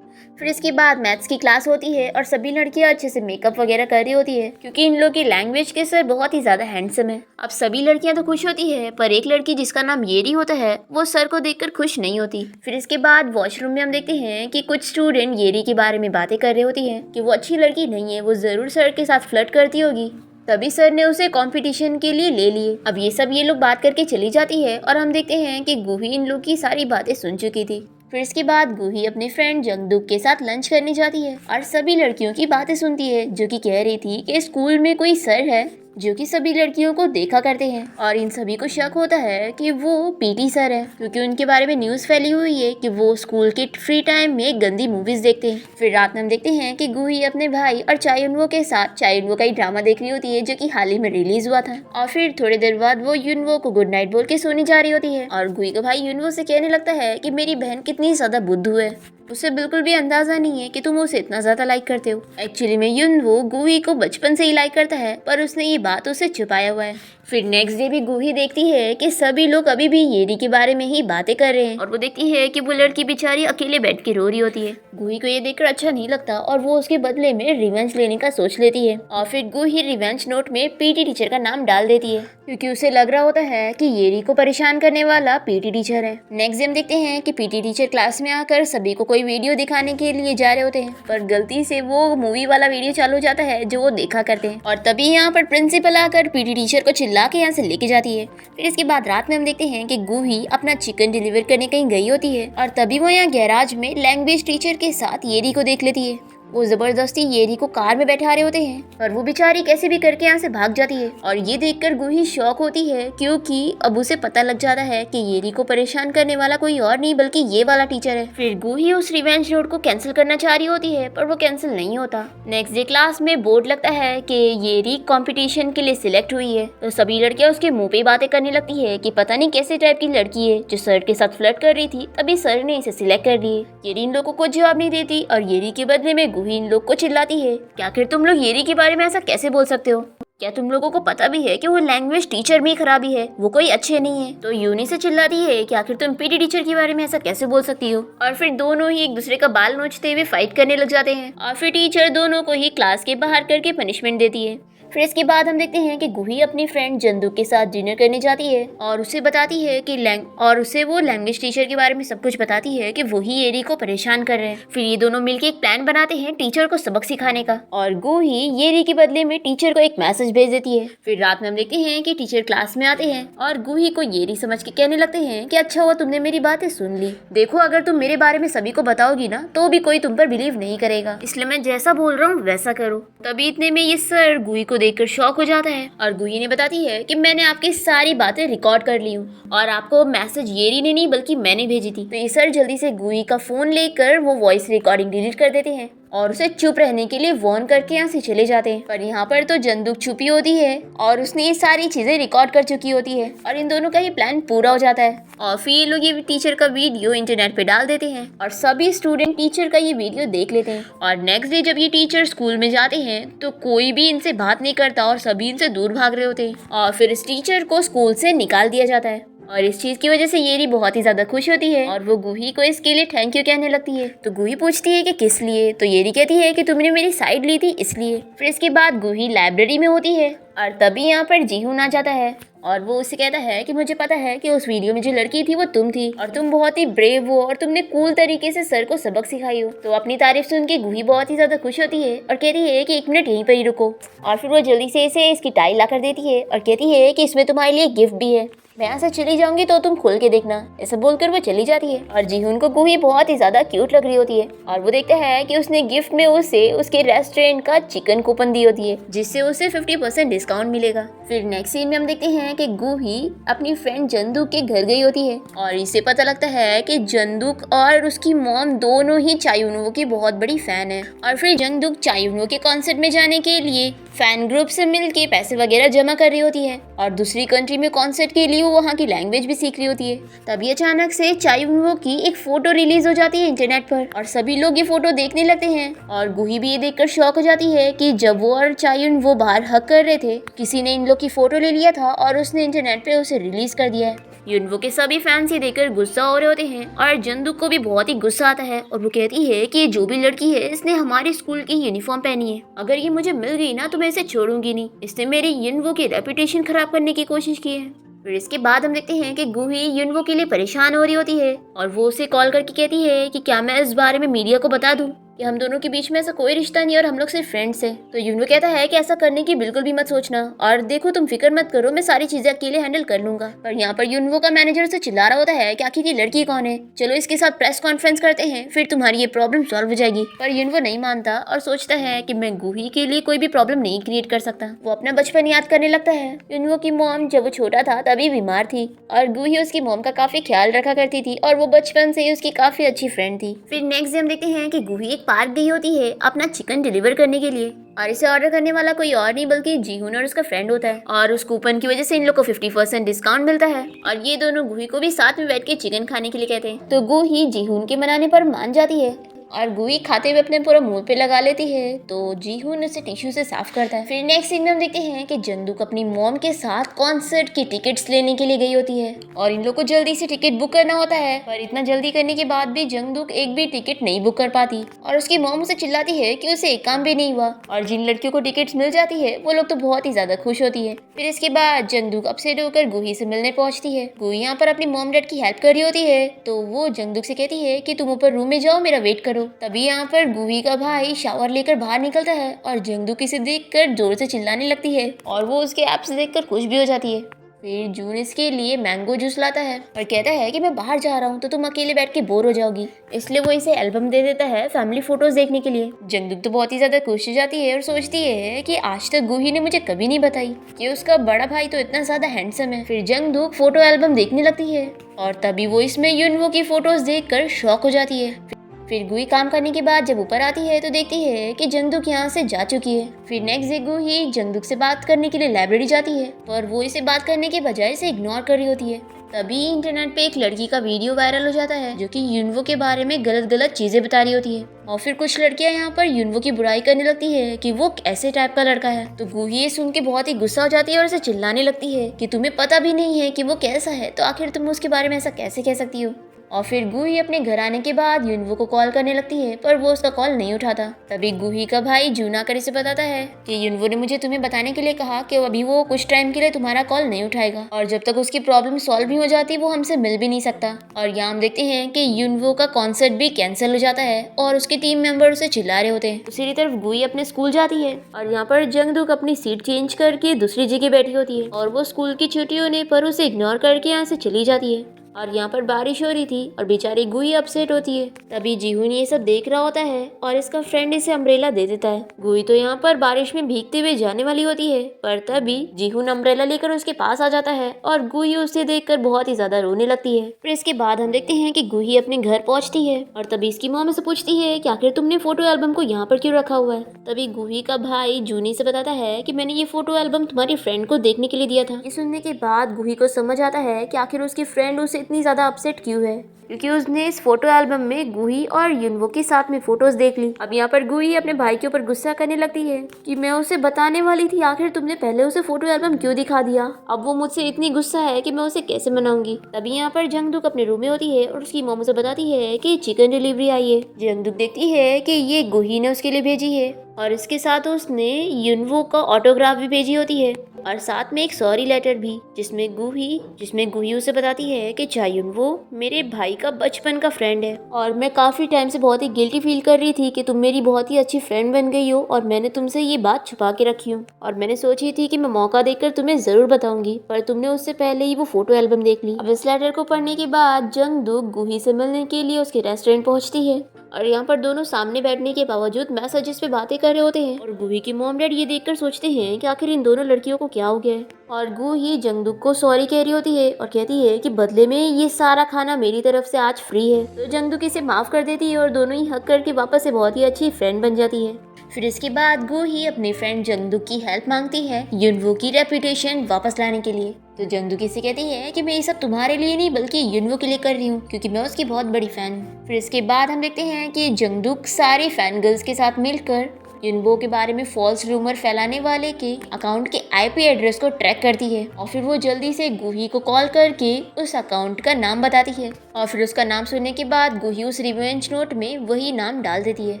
फिर इसके बाद मैथ्स की क्लास होती है और सभी लड़कियां अच्छे से मेकअप वगैरह कर रही होती है क्योंकि इन लोग की लैंग्वेज के सर बहुत ही ज्यादा हैंडसम है। अब सभी लड़कियां तो खुश होती है, पर एक लड़की जिसका नाम येरी होता है वो सर को देखकर खुश नहीं होती। फिर इसके बाद वॉशरूम में हम देखते हैं कि कुछ स्टूडेंट येरी के बारे में बातें कर रही होती है कि वो अच्छी लड़की नहीं है, वो जरूर सर के साथ फ्लर्ट करती होगी, तभी सर ने उसे कंपटीशन के लिए ले लिए। अब ये लोग बात करके चली जाती है और हम देखते हैं कि गूही इन लोग की सारी बातें सुन चुकी थी। फिर इसके बाद गूही अपने फ्रेंड जंगदुक के साथ लंच करने जाती है और सभी लड़कियों की बातें सुनती है जो कि कह रही थी कि स्कूल में कोई सर है जो कि सभी लड़कियों को देखा करते हैं और इन सभी को शक होता है कि वो पीटी सर है क्योंकि उनके बारे में न्यूज़ फैली हुई है कि वो स्कूल के फ्री टाइम में गंदी मूवीज देखते हैं। फिर रात में हम देखते हैं कि गूही अपने भाई और चायुनवो के साथ चायुनवो का ही ड्रामा देख रही होती है जो कि हाल ही में रिलीज हुआ था। और फिर थोड़ी देर बाद वो युनवो को गुड नाइट बोल के सोने जा रही होती है और गूही का भाई युनवो से कहने लगता है कि मेरी बहन कितनी ज्यादा बुद्धू है, उसे बिल्कुल भी अंदाजा नहीं है कि तुम उसे इतना ज्यादा लाइक करते हो। एक्चुअली में युनवो गूही को बचपन से ही लाइक करता है, पर उसने ये बात उसे छुपाया हुआ है। फिर नेक्स्ट डे भी गूही देखती है कि सभी लोग अभी भी येरी के बारे में ही बातें कर रहे हैं और वो देखती है कि वो लड़की बेचारी अकेले बैठ के रो रही होती है। गूही को ये देखकर अच्छा नहीं लगता और वो उसके बदले में रिवेंज लेने का सोच लेती है और फिर गूही रिवेंज नोट में पीटी टीचर का नाम डाल देती है क्योंकि उसे लग रहा होता है कि येरी को परेशान करने वाला पीटी टीचर है। नेक्स्ट डे हम देखते हैं कि पीटी टीचर क्लास में आकर सभी को कोई वीडियो दिखाने के लिए जा रहे होते हैं, पर गलती से वो मूवी वाला वीडियो चालू हो जाता है जो वो देखा करते हैं और तभी यहाँ पर प्रिंसिपल आकर पीटी टीचर को चिल्ला के यहाँ से लेके जाती है। फिर इसके बाद रात में हम देखते हैं कि गूही अपना चिकन डिलीवर करने कहीं गई होती है और तभी वो यहाँ गैराज में लैंग्वेज टीचर के साथ येरी को देख लेती है। वो जबरदस्ती येरी को कार में बैठा रहे होते हैं पर वो बेचारी कैसे भी करके यहाँ से भाग जाती है और ये देखकर गूही शॉक होती है क्योंकि अब उसे पता लग जाता है कि येरी को परेशान करने वाला कोई और नहीं बल्कि ये वाला टीचर है। फिर गूही उस रिवेंज रोड को कैंसिल करना चाह रही होती है पर वो कैंसिल नहीं होता। नेक्स्ट डे क्लास में बोर्ड लगता है कि येरी कंपटीशन के लिए सिलेक्ट हुई है, तो सभी लड़कियां उसके मुंह पे बातें करने लगती है कि पता नहीं कैसे टाइप की लड़की है जो सर के साथ फ्लर्ट कर रही थी, तभी सर ने इसे सिलेक्ट कर लिए। येरी इन लोगों को जवाब नहीं देती और येरी के बदले में गूही इन लोग को चिल्लाती है कि आखिर तुम लोग येरी के बारे में ऐसा कैसे बोल सकते हो, क्या तुम लोगों को पता भी है कि वो लैंग्वेज टीचर में खराबी है, वो कोई अच्छे नहीं है। तो यूनी से चिल्लाती है कि आखिर तुम पीटी टीचर के बारे में ऐसा कैसे बोल सकती हो और फिर दोनों ही एक दूसरे का बाल नोचते हुए फाइट करने लग जाते हैं और फिर टीचर दोनों को ही क्लास के बाहर करके पनिशमेंट देती है। फिर इसके बाद हम देखते हैं कि गूही अपनी फ्रेंड जंदुक के साथ डिनर करने जाती है और उसे बताती है कि उसे वो लैंग्वेज टीचर के बारे में सब कुछ बताती है कि वही येरी को परेशान कर रहे हैं। फिर ये दोनों मिलके एक प्लान बनाते हैं टीचर को सबक सिखाने का और गूही येरी के बदले में टीचर को एक मैसेज भेज देती है। फिर रात में हम देखते हैं कि टीचर क्लास में आते हैं और गूही को येरी समझ के कहने लगते हैं कि अच्छा हुआ तुमने मेरी बातें सुन ली, देखो अगर तुम मेरे बारे में सभी को बताओगी ना तो भी कोई तुम पर बिलीव नहीं करेगा, इसलिए मैं जैसा बोल रहा हूँ वैसा करो। तभी इतने में ये सर गूही को देखकर शॉक हो जाता है और गूही ने बताती है कि मैंने आपकी सारी बातें रिकॉर्ड कर ली हूँ और आपको मैसेज येरी ने नहीं बल्कि मैंने भेजी थी। तो ये सर जल्दी से गूही का फोन लेकर वो वॉइस रिकॉर्डिंग डिलीट कर देते हैं और उसे चुप रहने के लिए वार्न करके यहाँ से चले जाते हैं। पर यहाँ पर तो जंदुक छुपी होती है और उसने ये सारी चीजें रिकॉर्ड कर चुकी होती है और इन दोनों का ही प्लान पूरा हो जाता है और फिर ये लोग ये टीचर का वीडियो इंटरनेट पे डाल देते हैं और सभी स्टूडेंट टीचर का ये वीडियो देख लेते हैं। और नेक्स्ट डे जब ये टीचर स्कूल में जाते हैं तो कोई भी इनसे बात नहीं करता और सभी इनसे दूर भाग रहे होते हैं और फिर इस टीचर को स्कूल से निकाल दिया जाता है और इस चीज की वजह से येरी बहुत ही ज्यादा खुश होती है और वो गूही को इसके लिए थैंक यू कहने लगती है। तो गूही पूछती है कि किस लिए, तो येरी कहती है कि तुमने मेरी साइड ली थी इसलिए। फिर इसके बाद गूही लाइब्रेरी में होती है और तभी यहाँ पर जीहून आ जाता है और वो उससे कहता है कि मुझे पता है कि उस वीडियो में जो लड़की थी वो तुम थी और तुम बहुत ही ब्रेव हो और तुमने कूल तरीके से सर को सबक सिखाई हो। तो अपनी तारीफ सुन के गूही बहुत ही ज्यादा खुश होती है और कहती है कि 1 मिनट यहीं पर ही रुको। और फिर वो जल्दी से इसे इसकी टाई ला कर देती है और कहती है कि इसमें तुम्हारे लिए गिफ्ट भी है, मैं यहाँ से चली जाऊंगी तो तुम खोल के देखना। ऐसा बोलकर वो चली जाती है और जीहून को गूही बहुत ही ज्यादा क्यूट लग रही होती है और वो देखता है कि उसने गिफ्ट में उसे उसके रेस्टोरेंट का चिकन कूपन दी होती है जिससे उसे 50% डिस्काउंट मिलेगा। फिर नेक्स्ट सीन में हम देखते हैं कि गूही अपनी फ्रेंड जंदुक के घर गई होती है और इसे पता लगता है कि जंदुक और उसकी मॉम दोनों ही चायुनवो की बहुत बड़ी फैन है। और फिर जंदुक चायुनवो के कॉन्सर्ट में जाने के लिए फैन ग्रुप से मिलके पैसे वगैरह जमा कर रही होती है और दूसरी कंट्री में कॉन्सर्ट के लिए वो वहाँ की लैंग्वेज भी सीख रही होती है। तभी अचानक से चायुनवो की एक फोटो रिलीज हो जाती है इंटरनेट पर और सभी लोग ये फोटो देखने लगते हैं और गूही भी ये देखकर शॉक हो जाती है कि जब वो और चायुनवो बाहर हग कर रहे थे किसी ने इन लोग की फोटो ले लिया था और उसने इंटरनेट पे उसे रिलीज कर दिया है। युनवो के सभी फैंस ये देखकर गुस्सा हो रहे होते हैं और जंदुक को भी बहुत ही गुस्सा आता है और वो कहती है कि जो भी लड़की है इसने हमारी स्कूल की यूनिफॉर्म पहनी है, अगर ये मुझे मिल गई ना तो मैं इसे छोड़ूंगी नहीं, इसने मेरी युनवो की रेपुटेशन खराब करने की कोशिश की है। फिर इसके बाद हम देखते हैं कि गूही युनवो के लिए परेशान हो रही होती है और वो उसे कॉल करके कहती है कि क्या मैं इस बारे में मीडिया को बता दूं कि हम दोनों के बीच में ऐसा कोई रिश्ता नहीं और हम लोग सिर्फ फ्रेंड्स हैं। तो युनवो कहता है कि ऐसा करने की बिल्कुल भी मत सोचना और देखो तुम फिक्र मत करो, मैं सारी चीजें अकेले हैंडल कर लूंगा। पर यहाँ पर युनवो का मैनेजर उसे चिल्ला रहा होता है कि आखिर ये लड़की कौन है, चलो इसके साथ प्रेस कॉन्फ्रेंस करते हैं फिर तुम्हारी ये प्रॉब्लम सॉल्व हो जाएगी। पर युनवो नहीं मानता और सोचता है कि मैं गूही के लिए कोई भी प्रॉब्लम नहीं क्रिएट कर सकता। वो अपना बचपन याद करने लगता है। युनवो की मॉम जब वो छोटा था तभी बीमार थी और गूही उसकी मॉम का काफी ख्याल रखा करती थी और वो बचपन से ही उसकी काफी अच्छी फ्रेंड थी। फिर नेक्स्ट डे हम देखते हैं कि गूही एक पार्क गई होती है अपना चिकन डिलीवर करने के लिए और इसे ऑर्डर करने वाला कोई और नहीं बल्कि जीहून और उसका फ्रेंड होता है और उस कूपन की वजह से इन लोग को 50% डिस्काउंट मिलता है और ये दोनों गूही को भी साथ में बैठ के चिकन खाने के लिए कहते हैं। तो गूही जीहून के मनाने पर मान जाती है और गूही खाते हुए अपने पूरा मुंह पे लगा लेती है तो जीहून उसे टिश्यू से साफ करता है। फिर नेक्स्ट सीन में हम देखते हैं कि जंदुक अपनी मॉम के साथ कॉन्सर्ट की टिकट्स लेने के लिए गई होती है और इन लोग को जल्दी से टिकट बुक करना होता है पर इतना जल्दी करने के बाद भी जंदुक एक भी टिकट नहीं बुक कर पाती और उसकी मॉम उसे चिल्लाती है कि उसे एक काम भी नहीं हुआ और जिन लड़कियों को टिकट्स मिल जाती है वो लोग तो बहुत ही ज्यादा खुश होती है। फिर इसके बाद जंदुक अपसेट होकर गूही से मिलने पहुंचती है। गूही यहाँ पर अपनी मॉम डैड की हेल्प कर रही होती है तो वो जंदुक से कहती है कि तुम ऊपर रूम में जाओ, मेरा वेट करो। तभी यहाँ पर गूही का भाई शावर लेकर बाहर निकलता है और जंदुक इसे देखकर जोर से चिल्लाने लगती है और वो उसके एब्स देखकर खुश भी हो जाती है। फिर जून इसके लिए मैंगो जूस लाता है और कहता है कि मैं बाहर जा रहा हूँ तो तुम अकेले बैठ के बोर हो जाओगी, इसलिए वो इसे एल्बम दे देता है फैमिली फोटोज देखने के लिए। जंदुक तो बहुत ही ज्यादा खुश हो जाती है और सोचती है कि आज तक गूही ने मुझे कभी नहीं बताई कि उसका बड़ा भाई तो इतना ज्यादा हैंडसम है। फिर जंदुक फोटो एल्बम देखने लगती है और तभी वो इसमें युनवो की फोटोज देखकर शॉक हो जाती है। फिर गूही काम करने के बाद जब ऊपर आती है तो देखती है कि जंदुक यहाँ से जा चुकी है। फिर नेक्स्ट डे गूही जंदुक से बात करने के लिए लाइब्रेरी जाती है पर वो इसे बात करने के बजाय इसे इग्नोर कर रही होती है। तभी इंटरनेट पे एक लड़की का वीडियो वायरल हो जाता है जो कि युनवो के बारे में गलत गलत चीजें बता रही होती है और फिर कुछ लड़कियां यहाँ पर युनवो की बुराई करने लगती है कि वो ऐसे टाइप का लड़का है। तो गूही ये सुन के बहुत ही गुस्सा हो जाती है और उसे चिल्लाने लगती है कि तुम्हें पता भी नहीं है कि वो कैसा है तो आखिर तुम उसके बारे में ऐसा कैसे कह सकती हो। और फिर गूही अपने घर आने के बाद युनवो को कॉल करने लगती है पर वो उसका कॉल नहीं उठाता। तभी गूही का भाई जून आकर इसे बताता है कि युनवो ने मुझे तुम्हें बताने के लिए कहा कि अभी वो कुछ टाइम के लिए तुम्हारा कॉल नहीं उठाएगा और जब तक उसकी प्रॉब्लम सॉल्व नहीं हो जाती वो हमसे मिल भी नहीं सकता। और यहाँ हम देखते हैं कि युनवो का कॉन्सर्ट भी कैंसिल हो जाता है और उसके टीम मेंबर उसे चिल्ला रहे होते हैं। दूसरी तरफ गूही अपने स्कूल जाती है और यहाँ पर जंगदुक अपनी सीट चेंज करके दूसरी जगह बैठी होती है और वो स्कूल की छुट्टी होने पर उसे इग्नोर करके यहाँ से चली जाती है। और यहाँ पर बारिश हो रही थी और बेचारी गूही अपसेट होती है। तभी जीहून ये सब देख रहा होता है और इसका फ्रेंड इसे अम्ब्रेला दे देता है। गूही तो यहाँ पर बारिश में भीगते हुए जाने वाली होती है पर तभी जीहून अम्ब्रेला लेकर उसके पास आ जाता है और गूही उसे देखकर बहुत ही ज्यादा रोने लगती है। फिर इसके बाद हम देखते हैं कि गूही अपने घर पहुंचती है और तभी इसकी मॉम से पूछती है कि आखिर तुमने फोटो एल्बम को यहाँ पर क्यों रखा हुआ है। तभी गूही का भाई जूनी से बताता है कि मैंने ये फोटो एल्बम तुम्हारी फ्रेंड को देखने के लिए दिया था। ये सुनने के बाद गूही को समझ आता है कि आखिर उसकी फ्रेंड उसे इतनी ज़्यादा अपसेट क्यों है, क्योंकि उसने इस फोटो एल्बम में गुही और युनवो के साथ में फोटोज देख ली। अब यहाँ पर गुही अपने भाई के ऊपर गुस्सा करने लगती है कि मैं उसे बताने वाली थी, आखिर तुमने पहले उसे फोटो एल्बम क्यों दिखा दिया। अब वो मुझसे इतनी गुस्सा है कि मैं उसे कैसे मनाऊंगी। तभी यहाँ पर जंगदुक अपने रूम में होती है और उसकी मॉम उसे बताती है कि चिकन डिलीवरी आई है। जंगदुक देखती है कि ये गुही ने उसके लिए भेजी है और इसके साथ उसने युनवो का ऑटोग्राफ भी भेजी होती है और साथ में एक सॉरी लेटर भी, जिसमें गुही उसे बताती है कि चायुनवो मेरे भाई का बचपन का फ्रेंड है और मैं काफी टाइम से बहुत ही गिल्टी फील कर रही थी कि तुम मेरी बहुत ही अच्छी फ्रेंड बन गई हो और मैंने तुमसे ये बात छुपा के रखी हूँ और मैंने सोची थी कि मैं मौका देकर तुम्हें जरूर बताऊंगी, पर तुमने उससे पहले ही वो फोटो एल्बम देख ली। अब इस लेटर को पढ़ने के बाद जंगदुक गुही से मिलने के लिए उसके रेस्टोरेंट पहुंचती है और यहाँ पर दोनों सामने बैठने के बावजूद मैसेजेस पे बातें कर रहे होते हैं और गुही की मॉम डैड ये देखकर सोचते हैं कि आखिर इन दोनों लड़कियों को क्या हो गया है। और गुही जंगदुक को सॉरी कह रही होती है और कहती है कि बदले में ये सारा खाना मेरी तरफ से आज फ्री है। तो जंगदुक इसे माफ कर देती है और दोनों ही हक करके वापस से बहुत ही अच्छी फ्रेंड बन जाती है। फिर इसके बाद गुही अपनी फ्रेंड जंगदुक की हेल्प मांगती है युनवो की रेपुटेशन वापस लाने के लिए। तो जंगदुक इसे कहती है कि मैं ये सब तुम्हारे लिए नहीं बल्कि युनवो के लिए कर रही हूँ, क्योंकि मैं उसकी बहुत बड़ी फैन हूँ। फिर इसके बाद हम देखते हैं कि जंगदुक सारी फैन गर्ल्स के साथ मिलकर युनवो के बारे में फॉल्स रूमर फैलाने वाले के अकाउंट के आईपी एड्रेस को ट्रैक करती है और फिर वो जल्दी से गुही को कॉल करके उस अकाउंट का नाम बताती है और फिर उसका नाम सुनने के बाद गुही उस रिवेंज नोट में वही नाम डाल देती है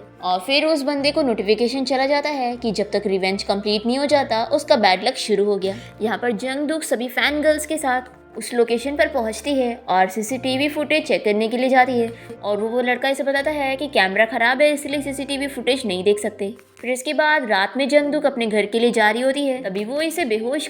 और फिर उस बंदे को नोटिफिकेशन चला जाता है कि जब तक रिवेंज कंप्लीट नहीं हो जाता उसका बैड लक शुरू हो गया। यहाँ पर जंगदुक सभी फैन गर्ल्स के साथ उस लोकेशन पर पहुंचती है और सीसीटीवी फुटेज चेक करने के लिए जाती है और वो लड़का इसे बताता है कि कैमरा खराब है इसलिए सीसीटीवी फुटेज नहीं देख सकते। फिर इसके बाद रात में जंगदुक अपने घर के लिए जा रही होती है, तभी वही लड़का इसे बेहोश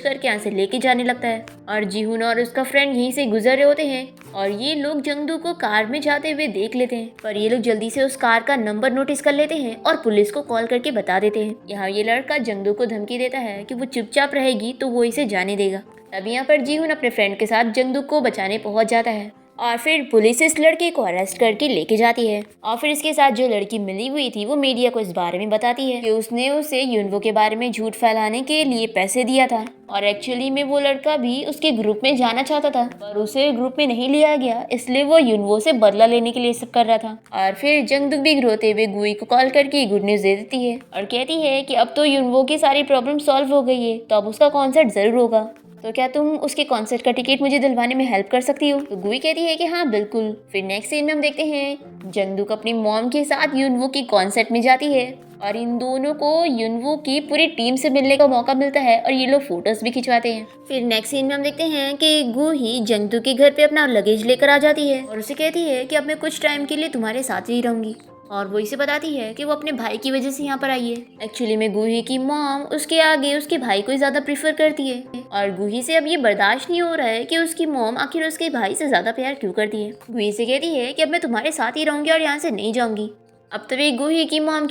करके यहाँ से लेके जाने लगता है और जीहुन और उसका फ्रेंड यहीं से गुजर रहे होते हैं और ये लोग जंगदुक को कार में जाते हुए देख लेते हैं, पर ये लोग जल्दी से उस कार का नंबर नोटिस कर लेते हैं और पुलिस को कॉल करके बता देते हैं। यहाँ ये लड़का जंगदुक को धमकी देता है कि वो चुपचाप रहेगी तो वो इसे जाने देगा। तब यहाँ पर जीहुन अपने फ्रेंड के साथ जंगदुक को बचाने पहुंच जाता है और फिर पुलिस इस लड़के को अरेस्ट करके लेके जाती है और फिर इसके साथ जो लड़की मिली हुई थी वो मीडिया को इस बारे में बताती है कि उसने उसे युनवो के बारे में झूठ फैलाने के लिए पैसे दिया था और एक्चुअली में वो लड़का भी उसके ग्रुप में जाना चाहता था पर उसे ग्रुप में नहीं लिया गया, इसलिए वो युनवो से बदला लेने के लिए सब कर रहा था। और फिर जंगदुक भी रोते हुए गुही को कॉल करके गुड न्यूज दे देती है और कहती है कि अब तो युनवो की सारी प्रॉब्लम सॉल्व हो गई है, तो अब उसका कॉन्सर्ट जरूर होगा, तो क्या तुम उसके कॉन्सर्ट का टिकट मुझे दिलवाने में हेल्प कर सकती हो। तो गुही कहती है कि हाँ बिल्कुल। फिर नेक्स्ट सीन में हम देखते हैं जंगदुक अपनी मॉम के साथ युनवो की कॉन्सर्ट में जाती है और इन दोनों को युनवो की पूरी टीम से मिलने का मौका मिलता है और ये लोग फोटोज भी खिंचवाते हैं। फिर नेक्स्ट सीन में हम देखते हैं कि गुही जंगदुक के घर पे अपना लगेज लेकर आ जाती है और उसे कहती है कि अब मैं कुछ टाइम के लिए तुम्हारे साथ ही रहूंगी और वो इसे बताती है कि वो अपने भाई की वजह से यहाँ पर आई है। एक्चुअली में गुही की मॉम उसके आगे उसके भाई को ही ज्यादा प्रीफर करती है और गुही से अब ये बर्दाश्त नहीं हो रहा है कि उसकी मॉम आखिर उसके भाई से ज्यादा प्यार क्यों करती है। गुही से कहती है कि अब मैं तुम्हारे साथ ही रहूंगी और यहाँ से नहीं जाऊंगी। अब तभी जंगदुक की मॉम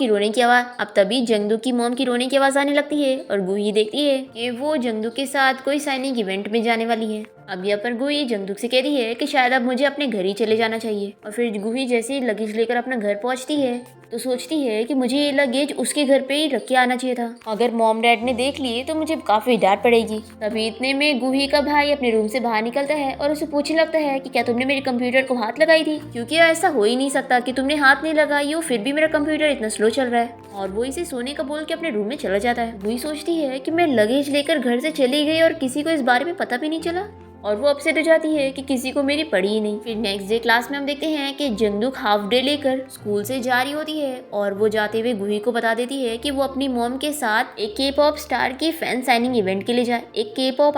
की रोने की आवाज आने लगती है और गुही देखती है कि वो जंगदुक के साथ कोई साइनिंग इवेंट में जाने वाली है। अब यहाँ पर गुही जंगदुक से कहती है कि शायद अब मुझे अपने घर ही चले जाना चाहिए और फिर गुही जैसे ही लगेज लेकर अपना घर पहुंचती है तो सोचती है कि मुझे ये लगेज उसके घर पे ही रख के आना चाहिए था, अगर मॉम डैड ने देख लिए तो मुझे काफी डांट पड़ेगी। तभी इतने में गुही का भाई अपने रूम से बाहर निकलता है और उसे पूछने लगता है कि क्या तुमने मेरे कंप्यूटर को हाथ लगाई थी, क्योंकि ऐसा हो ही नहीं सकता कि तुमने हाथ नहीं लगाई हो फिर भी मेरा कंप्यूटर इतना स्लो चल रहा है। और वो इसे सोने का बोल के अपने रूम में चला जाता है। गुही सोचती है कि मैं लगेज लेकर घर से चली गई और किसी को इस बारे में पता भी नहीं चला और वो अपसेट हो जाती है कि किसी को मेरी पड़ी ही नहीं। फिर नेक्स्ट डे क्लास में हम देखते हैं कि जंगदुक हाफ डे लेकर स्कूल से जा रही होती है और वो जाते हुए गुही को बता देती है कि वो अपनी मॉम के साथ एक के पॉप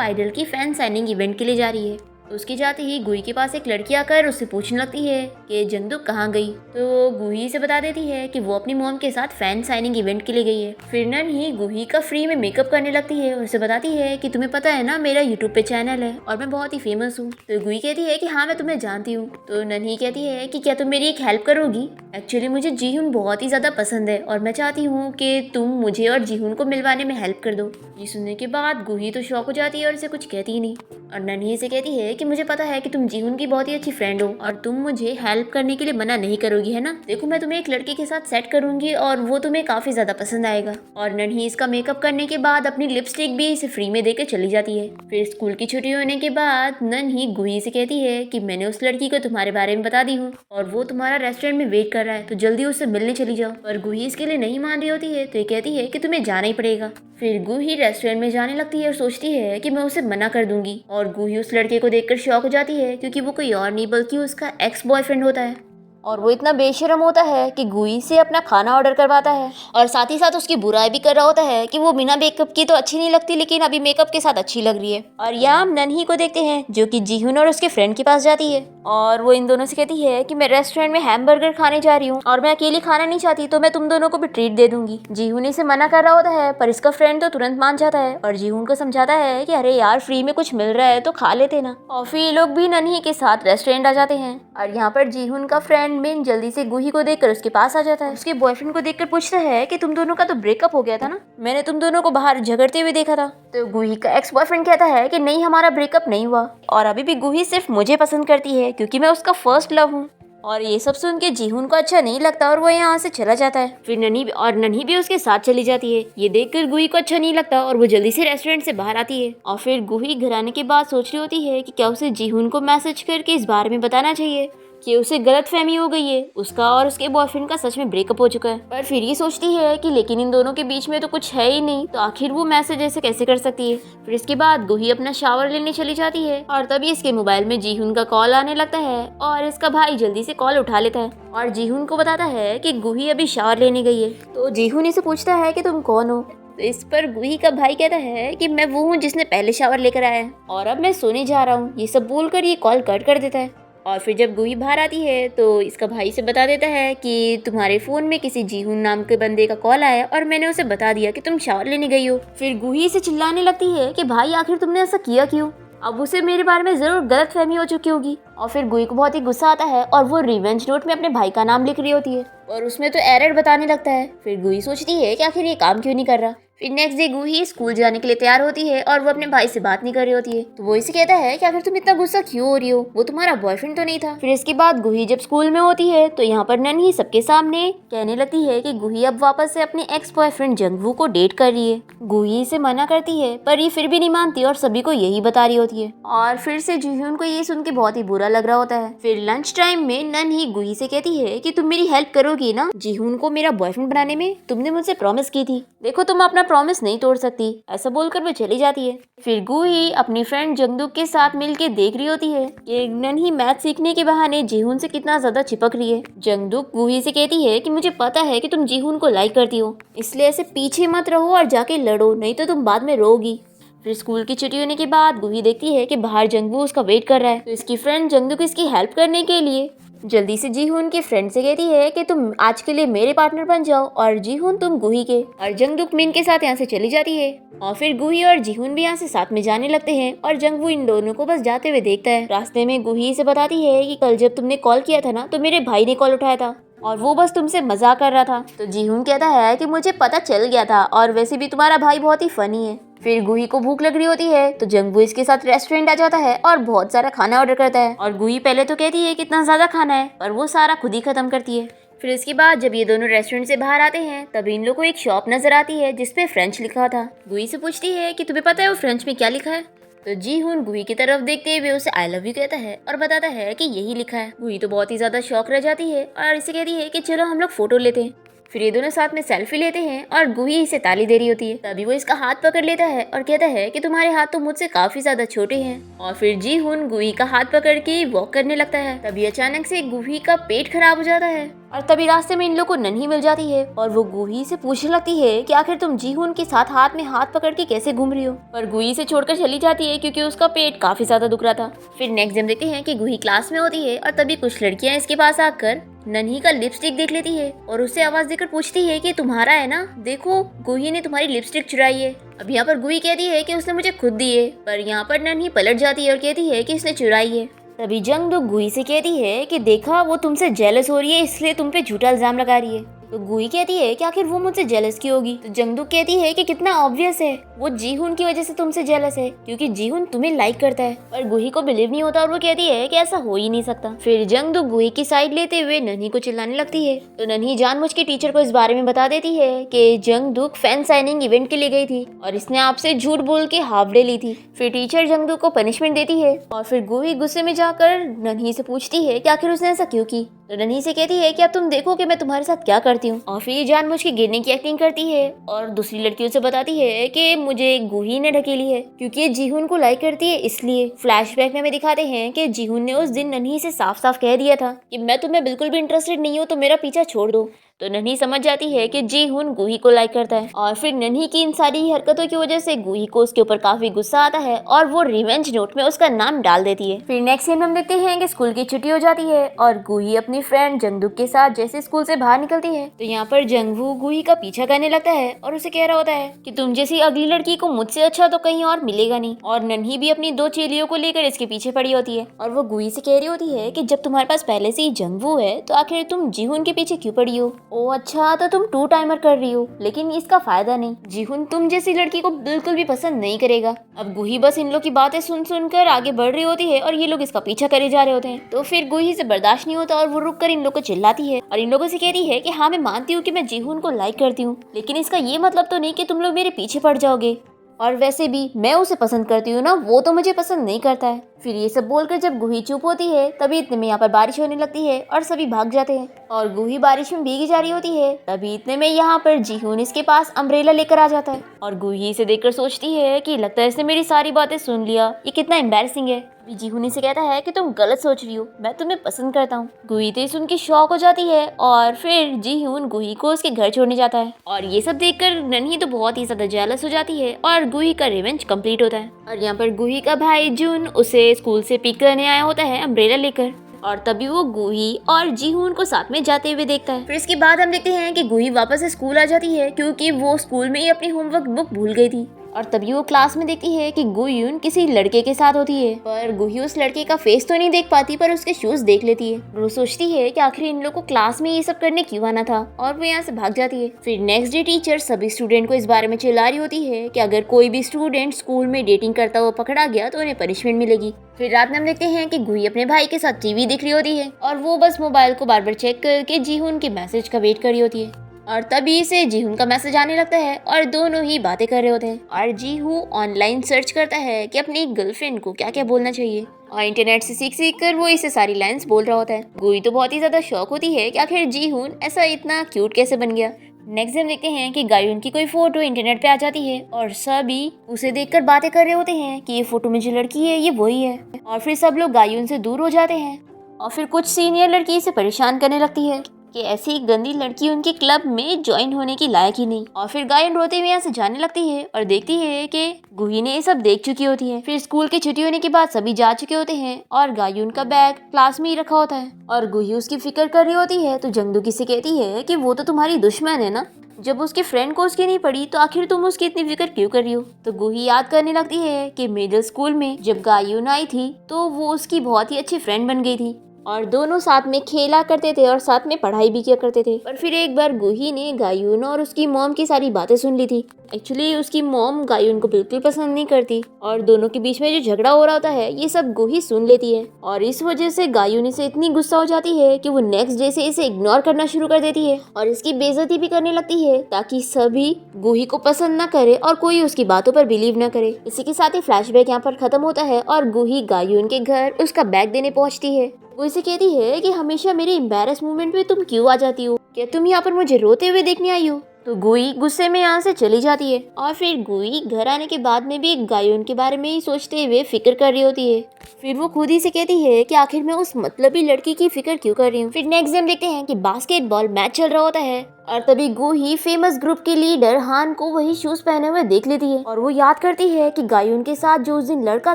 आइडल की फैन साइनिंग इवेंट के लिए जा रही है। तो उसके जाते ही गुही के पास एक लड़की आकर उससे पूछने लगती है कि जंगदुक कहाँ गई, तो गुही से बता देती है कि वो अपनी मॉम के साथ फैन साइनिंग इवेंट के लिए गई है। फिर नन्ही गुही का फ्री में मेकअप करने लगती है और उसे बताती है कि तुम्हें पता है ना मेरा यूट्यूब पे चैनल है और मैं बहुत ही फेमस हूँ। तो गुही कहती है कि हाँ मैं तुम्हें जानती हूँ। तो नन्ही कहती है कि क्या तुम मेरी एक हेल्प करोगी, एक्चुअली मुझे जीहुन बहुत ही ज्यादा पसंद है और मैं चाहती हूँ कि तुम मुझे और जीहुन को मिलवाने में हेल्प कर दो। ये सुनने के बाद गुही तो शॉक हो जाती है और इसे कुछ कहती ही नहीं और नन्ही से कहती है कि मुझे पता है कि तुम जीहुन की बहुत ही अच्छी फ्रेंड हो और तुम मुझे हेल्प करने के लिए मना नहीं करोगी, है ना। देखो मैं तुम्हें एक लड़के के साथ सेट करूंगी और वो तुम्हें काफी ज्यादा पसंद आएगा। और नन्ही इसका मेकअप करने के बाद अपनी लिपस्टिक भी इसे फ्री में देकर चली जाती है। फिर स्कूल की छुट्टी होने के बाद नन्ही गुही से कहती है कि मैंने उस लड़की को तुम्हारे बारे में बता दी हूँ और वो तुम्हारा रेस्टोरेंट में वेट कर रहा है, तो जल्दी उससे मिलने चली जाओ। और गुही इसके लिए नहीं मान रही होती है तो ये कहती है कि तुम्हें जाना ही पड़ेगा। फिर गुही रेस्टोरेंट में जाने लगती है और सोचती है कि मैं उसे मना कर दूंगी। और गुही उस लड़के को देखकर शॉक हो जाती है क्योंकि वो कोई और नहीं बल्कि उसका एक्स बॉयफ्रेंड होता है। और वो इतना बेशरम होता है कि गुही से अपना खाना ऑर्डर करवाता है और साथ ही साथ उसकी बुराई भी कर रहा होता है कि वो बिना मेकअप की तो अच्छी नहीं लगती लेकिन अभी मेकअप के साथ अच्छी लग रही है। और यहाँ हम नन्ही को देखते हैं जो कि जीहुन और उसके फ्रेंड के पास जाती है और वो इन दोनों से कहती है कि मैं रेस्टोरेंट में हैमबर्गर खाने जा रही हूँ और मैं अकेली खाना नहीं चाहती, तो मैं तुम दोनों को भी ट्रीट दे दूंगी। जीहुन इसे मना कर रहा होता है पर इसका फ्रेंड तो तुरंत मान जाता है और जीहुन को समझाता है कि अरे यार फ्री में कुछ मिल रहा है तो खा लेते ना। और फिर ये लोग भी नन्ही के साथ रेस्टोरेंट आ जाते हैं और यहाँ पर जीहुन का फ्रेंड मिन जल्दी से गुही को देखकर उसके पास आ जाता है। उसके बॉयफ्रेंड को देखकर पूछता है कि तुम दोनों का तो ब्रेकअप हो गया था ना, मैंने तुम दोनों को बाहर झगड़ते हुए देखा था। तो गुही का एक्स बॉयफ्रेंड कहता है कि नहीं, हमारा ब्रेकअप नहीं हुआ और अभी भी गुही सिर्फ मुझे पसंद करती है क्योंकि मैं उसका फर्स्ट लव हूँ। और ये सब सुन के जीहुन को अच्छा नहीं लगता और वो यहाँ से चला जाता है। फिर नन्ही भी उसके साथ चली जाती है। ये देखकर गुही को अच्छा नहीं लगता और वो जल्दी से रेस्टोरेंट से बाहर आती है। और फिर गुही घर आने के बाद सोच रही होती है कि क्या उसे जीहुन को मैसेज करके इस बारे में बताना चाहिए कि उसे गलतफहमी हो गई है, उसका और उसके बॉयफ्रेंड का सच में ब्रेकअप हो चुका है। पर फिर ये सोचती है कि लेकिन इन दोनों के बीच में तो कुछ है ही नहीं, तो आखिर वो मैसेज ऐसे कैसे कर सकती है। फिर इसके बाद गुही अपना शावर लेने चली जाती है और तभी इसके मोबाइल में जीहुन का कॉल आने लगता है और इसका भाई जल्दी से कॉल उठा लेता है और जीहुन को बताता है कि गुही अभी शावर लेने गई है। तो जीहुन इसे पूछता है कि तुम कौन हो। तो इस पर गुही का भाई कहता है कि मैं वो हूँ जिसने पहले शावर लेकर आया है और अब मैं सोने जा रहा हूँ। ये सब बोलकर ये कॉल कट कर देता है। और फिर जब गुही बाहर आती है तो इसका भाई से बता देता है कि तुम्हारे फ़ोन में किसी जीहुन नाम के बंदे का कॉल आया और मैंने उसे बता दिया कि तुम शावर लेने गई हो। फिर गुही से चिल्लाने लगती है कि भाई आखिर तुमने ऐसा किया क्यों, अब उसे मेरे बारे में ज़रूर गलतफहमी हो चुकी होगी। और फिर गुही को बहुत ही गुस्सा आता है और वो रिवेंज नोट में अपने भाई का नाम लिख रही होती है और उसमें तो एरर बताने लगता है। फिर गुही सोचती है कि आखिर ये काम क्यों नहीं कर रहा। फिर नेक्स्ट डे गुही स्कूल जाने के लिए तैयार होती है और वो अपने भाई से बात नहीं कर रही होती है। तो वो इसे कहता है कि आखिर तुम इतना गुस्सा क्यों हो रही हो, वो तुम्हारा बॉयफ्रेंड तो नहीं था। फिर इसके बाद गुही जब स्कूल में होती है तो यहाँ पर नन्ही सबके सामने कहने लगती है कि गुही अब वापस से अपने एक्स बॉयफ्रेंड जंगवू को डेट कर रही है। गुही इसे मना करती है पर ये फिर भी नहीं मानती और सभी को यही बता रही होती है। और फिर से जीहुन को ये सुन के बहुत ही बुरा लग रहा होता है। फिर लंच टाइम में नन्ही गुही से कहती है कि तुम मेरी हेल्प करोगी ना जीहुन को मेरा बॉयफ्रेंड बनाने में, तुमने मुझसे प्रॉमिस की थी, देखो तुम अपना प्रॉमिस नहीं तोड़ सकती। ऐसा बोलकर वो चली जाती है। फिर गुही अपनी फ्रेंड जंगदुक के साथ मिलके देख रही होती है कि नन्ही मैथ सीखने के बहाने जीहुन से कितना ज्यादा चिपक रही है। जंगदुक गुही से कहती है कि मुझे पता है कि तुम जीहुन को लाइक करती हो, इसलिए ऐसे पीछे मत रहो और जाके लड़ो, नहीं तो तुम बाद में रोगी। फिर स्कूल की छुट्टी होने के बाद गुही देखती है कि बाहर जंगबू उसका वेट कर रहा है। तो इसकी फ्रेंड जंगदुक इसकी हेल्प करने के लिए जल्दी से जीहुन के फ्रेंड से कहती है कि तुम आज के लिए मेरे पार्टनर बन जाओ और जीहुन तुम गुही के। और जंगदुक मिन के साथ यहाँ से चली जाती है और फिर गुही और जीहुन भी यहाँ से साथ में जाने लगते हैं और जंगवू इन दोनों को बस जाते हुए देखता है। रास्ते में गुही से बताती है कि कल जब तुमने कॉल किया था ना तो मेरे भाई ने कॉल उठाया था और वो बस तुमसे मजाक कर रहा था। तो जीहुन कहता है कि मुझे पता चल गया था और वैसे भी तुम्हारा भाई बहुत ही फनी है। फिर गुही को भूख लग रही होती है तो जंगवू इसके साथ रेस्टोरेंट आ जाता है और बहुत सारा खाना ऑर्डर करता है। और गुही पहले तो कहती है कितना ज्यादा खाना है पर वो सारा खुद ही खत्म करती है। फिर इसके बाद जब ये दोनों रेस्टोरेंट से बाहर आते हैं तब इन लोगों को एक शॉप नजर आती है जिसपे फ्रेंच लिखा था। गुही से पूछती है कि तुम्हें पता है वो फ्रेंच में क्या लिखा है। तो जीहुन गुही की तरफ देखते हुए उसे आई लव यू कहता है और बताता है कि यही लिखा है। गुही तो बहुत ही ज्यादा शौक रह जाती है और इसे कहती है कि चलो हम लोग फोटो लेते हैं। फिर ये दोनों साथ में सेल्फी लेते हैं और गुही इसे ताली दे रही होती है। तभी वो इसका हाथ पकड़ लेता है और कहता है कि तुम्हारे हाथ तो मुझसे काफी ज्यादा छोटे हैं। और फिर जीहुन गुही का हाथ पकड़ के वॉक करने लगता है। तभी अचानक से गुही का पेट खराब हो जाता है और तभी रास्ते में इन लोग को नन्ही मिल जाती है और वो गुही से पूछने लगती है कि आखिर तुम जीहुन के साथ हाथ में हाथ पकड़ के कैसे घूम रही हो। पर गुही से छोड़कर चली जाती है क्योंकि उसका पेट काफी ज्यादा दुख रहा था। फिर नेक्स्ट डे देखते हैं कि गुही क्लास में होती है और तभी कुछ लड़कियां इसके पास आकर नन्ही का लिपस्टिक देख लेती है और उससे आवाज देकर पूछती है कि तुम्हारा है ना, देखो गुही ने तुम्हारी लिपस्टिक चुराई है। अब यहाँ पर गुही कहती है कि उसने मुझे खुद दी है, पर यहाँ पर नन्ही पलट जाती है और कहती है कि इसने चुराई है। तभी जंगदुक गुही से कहती है कि देखा वो तुमसे जेलस हो रही है इसलिए तुम पे झूठा इल्जाम लगा रही है। तो गुही कहती है कि आखिर वो मुझसे जेलस क्यों होगी। तो जंगदुक कहती है कि कितना ऑब्वियस है, वो जीहुन की वजह से तुमसे जेलस है क्योंकि जीहुन तुम्हें लाइक करता है। पर गुही को बिलीव नहीं होता और वो कहती है कि ऐसा हो ही नहीं सकता। फिर जंगदुक गुही की साइड लेते हुए नन्ही को चिल्लाने लगती है। तो नन्ही जानबूझ के टीचर को इस बारे में बता देती है कि जंगदुक फैन साइनिंग इवेंट के लिए गई थी और इसने आपसे झूठ बोल के हाफ डे ली थी। फिर टीचर जंगदुक को पनिशमेंट देती है और फिर गुही गुस्से में जाकर नन्ही से पूछती है कि आखिर उसने ऐसा क्यों की। तो नन्ही से कहती है कि अब तुम देखो कि मैं तुम्हारे साथ क्या करती हूँ। और फिर ये जानबूझ के गिरने की एक्टिंग करती है और दूसरी लड़कियों से बताती है कि मुझे गुही ने ढकेली है क्योंकि ये जीहुन को लाइक करती है इसलिए। फ्लैशबैक में हमें दिखाते हैं कि जीहुन ने उस दिन नन्ही से साफ साफ कह दिया था कि मैं तुम्हें बिल्कुल भी इंटरेस्टेड नहीं हूँ, तो मेरा पीछा छोड़ दो। तो नन्ही समझ जाती है कि जीहुन गुही को लाइक करता है और फिर नन्ही की इन सारी हरकतों की वजह से गुही को उसके ऊपर काफी गुस्सा आता है और वो रिवेंज नोट में उसका नाम डाल देती है। फिर नेक्स्ट सीन हम देखते हैं कि स्कूल की छुट्टी हो जाती है और गुही अपनी फ्रेंड जंगदुक के साथ जैसे स्कूल से बाहर निकलती है तो यहाँ पर जंगवू गुही का पीछा करने लगता है और उसे कह रहा होता है कि तुम जैसी अगली लड़की को मुझसे अच्छा तो कहीं और मिलेगा नहीं। और नन्ही भी अपनी दो चेलियों को लेकर इसके पीछे पड़ी होती है और वो गुही से कह रही होती है कि जब तुम्हारे पास पहले से ही जंगवू है तो आखिर तुम जीहुन के पीछे क्यों पड़ी हो। ओ अच्छा, तो तुम 2 टाइमर कर रही हो, लेकिन इसका फायदा नहीं, जीहुन तुम जैसी लड़की को बिल्कुल भी पसंद नहीं करेगा। अब गुही बस इन लोग की बातें सुन सुनकर आगे बढ़ रही होती है और ये लोग इसका पीछा करे जा रहे होते हैं। तो फिर गुही से बर्दाश्त नहीं होता और वो रुक कर इन लोग को चिल्लाती है और इन लोगों से कहती है कि हाँ मैं मानती हूँ कि मैं जीहुन को लाइक करती हूँ, लेकिन इसका ये मतलब तो नहीं कि तुम लोग मेरे पीछे पड़ जाओगे, और वैसे भी मैं उसे पसंद करती हूँ ना, वो तो मुझे पसंद नहीं करता है। फिर ये सब बोलकर जब गुही चुप होती है तभी इतने में यहाँ पर बारिश होने लगती है और सभी भाग जाते हैं और गुही बारिश में भीगी जा रही होती है। तभी इतने में यहाँ पर जीहुन इसके पास अम्ब्रेला लेकर आ जाता है और गुही इसे देखकर सोचती है कि लगता है इसने मेरी सारी बातें सुन लिया, ये कितना एम्बैरसिंग है। जीहुन से कहता है कि तुम गलत सोच रही हो, मैं तुम्हें पसंद करता हूँ। गुही तो सुन के शॉक हो जाती है और फिर जीहुन गुही को उसके घर छोड़ने जाता है और ये सब देखकर नन्ही तो बहुत ही ज्यादा जेलस हो जाती है और गुही का रिवेंज कंप्लीट होता है। और यहाँ पर गुही का भाई जुन उसे स्कूल से पिक करने आया होता है अम्ब्रेला लेकर और तभी वो गुही और जीहुन को साथ में जाते हुए देखता है। फिर इसके बाद हम देखते हैं कि गुही वापस से स्कूल आ जाती है क्योंकि वो स्कूल में ही अपनी होमवर्क बुक भूल गई थी और तभी वो क्लास में देखती है कि गुयून किसी लड़के के साथ होती है, पर गुही उस लड़के का फेस तो नहीं देख पाती पर उसके शूज देख लेती है। वो सोचती है कि आखिर इन लोग को क्लास में ये सब करने क्यों आना था और वो यहाँ से भाग जाती है। फिर नेक्स्ट डे टीचर सभी स्टूडेंट को इस बारे में चिल्ला रही होती है कि अगर कोई भी स्टूडेंट स्कूल में डेटिंग करता हुआ पकड़ा गया तो उन्हें पनिशमेंट मिलेगी। फिर रात में हम देखते हैं कि गुही अपने भाई के साथ टीवी देख रही होती है और वो बस मोबाइल को बार बार चेक करके जीहुन के मैसेज का वेट कर रही होती है और तभी से जीहुन का मैसेज आने लगता है और दोनों ही बातें कर रहे होते हैं और जीहू ऑनलाइन सर्च करता है कि अपनी गर्लफ्रेंड को क्या क्या बोलना चाहिए और इंटरनेट से सीख सीख कर वो इसे सारी लाइंस बोल रहा होता है। गुही तो बहुत ही ज्यादा शौक होती है कि आखिर जीहुन ऐसा इतना क्यूट कैसे बन गया। नेक्स्ट हम देखते हैं कि गायुन की कोई फोटो इंटरनेट पे आ जाती है और सभी उसे देखकर बातें कर रहे होते हैं कि ये फोटो में जो लड़की है ये वही है और फिर सब लोग गायुन से दूर हो जाते हैं और फिर कुछ सीनियर लड़की इसे परेशान करने लगती है कि ऐसी गंदी लड़की उनके क्लब में ज्वाइन होने की लायक ही नहीं। और फिर गायन रोते हुए यहाँ से जाने लगती है और देखती है कि गुही ने ये सब देख चुकी होती है। फिर स्कूल की छुट्टी होने के बाद सभी जा चुके होते हैं और गायुन का बैग क्लास में ही रखा होता है और गुही उसकी फिक्र कर रही होती है। तो जंगदुकी से कहती है कि वो तो तुम्हारी दुश्मन है ना, जब उसके फ्रेंड को उसकी नहीं पड़ी तो आखिर तुम उसकी इतनी फिक्र क्यों कर रही हो। तो गुही याद करने लगती है कि मिडिल स्कूल में जब गायुन आई थी तो वो उसकी बहुत ही अच्छी फ्रेंड बन गई थी और दोनों साथ में खेला करते थे और साथ में पढ़ाई भी किया करते थे। पर फिर एक बार गुही ने गायुन और उसकी मॉम की सारी बातें सुन ली थी। एक्चुअली उसकी मॉम गायुन को बिल्कुल पसंद नहीं करती और दोनों के बीच में जो झगड़ा हो रहा होता है ये सब गुही सुन लेती है और इस वजह से गायुन से इतनी गुस्सा हो जाती है कि वो नेक्स्ट डे से इसे इग्नोर करना शुरू कर देती है और इसकी बेइज्जती भी करने लगती है ताकि सभी गुही को पसंद न करे और कोई उसकी बातों पर बिलीव न करे। इसी के साथ ही फ्लैशबैक यहाँ पर खत्म होता है और गुही गायुन के घर उसका बैग देने पहुँचती है। वो इसे कहती है कि हमेशा मेरे एम्बैरस मोमेंट में तुम क्यों आ जाती हो, क्या तुम यहाँ पर मुझे रोते हुए देखने आई हो। तो गुही गुस्से में यहाँ से चली जाती है और फिर गुही घर आने के बाद में भी गायुन के बारे में ही सोचते हुए फिक्र कर रही होती है। फिर वो खुद ही से कहती है कि आखिर मैं उस मतलबी लड़की की फिक्र क्यों कर रही हूँ। फिर नेक्स्ट डे हम देखते हैं कि बास्केटबॉल मैच चल रहा होता है और तभी गुही फेमस ग्रुप के लीडर हान को वही शूज पहने हुए देख लेती है और वो याद करती है कि गायुन के साथ जो उस दिन लड़का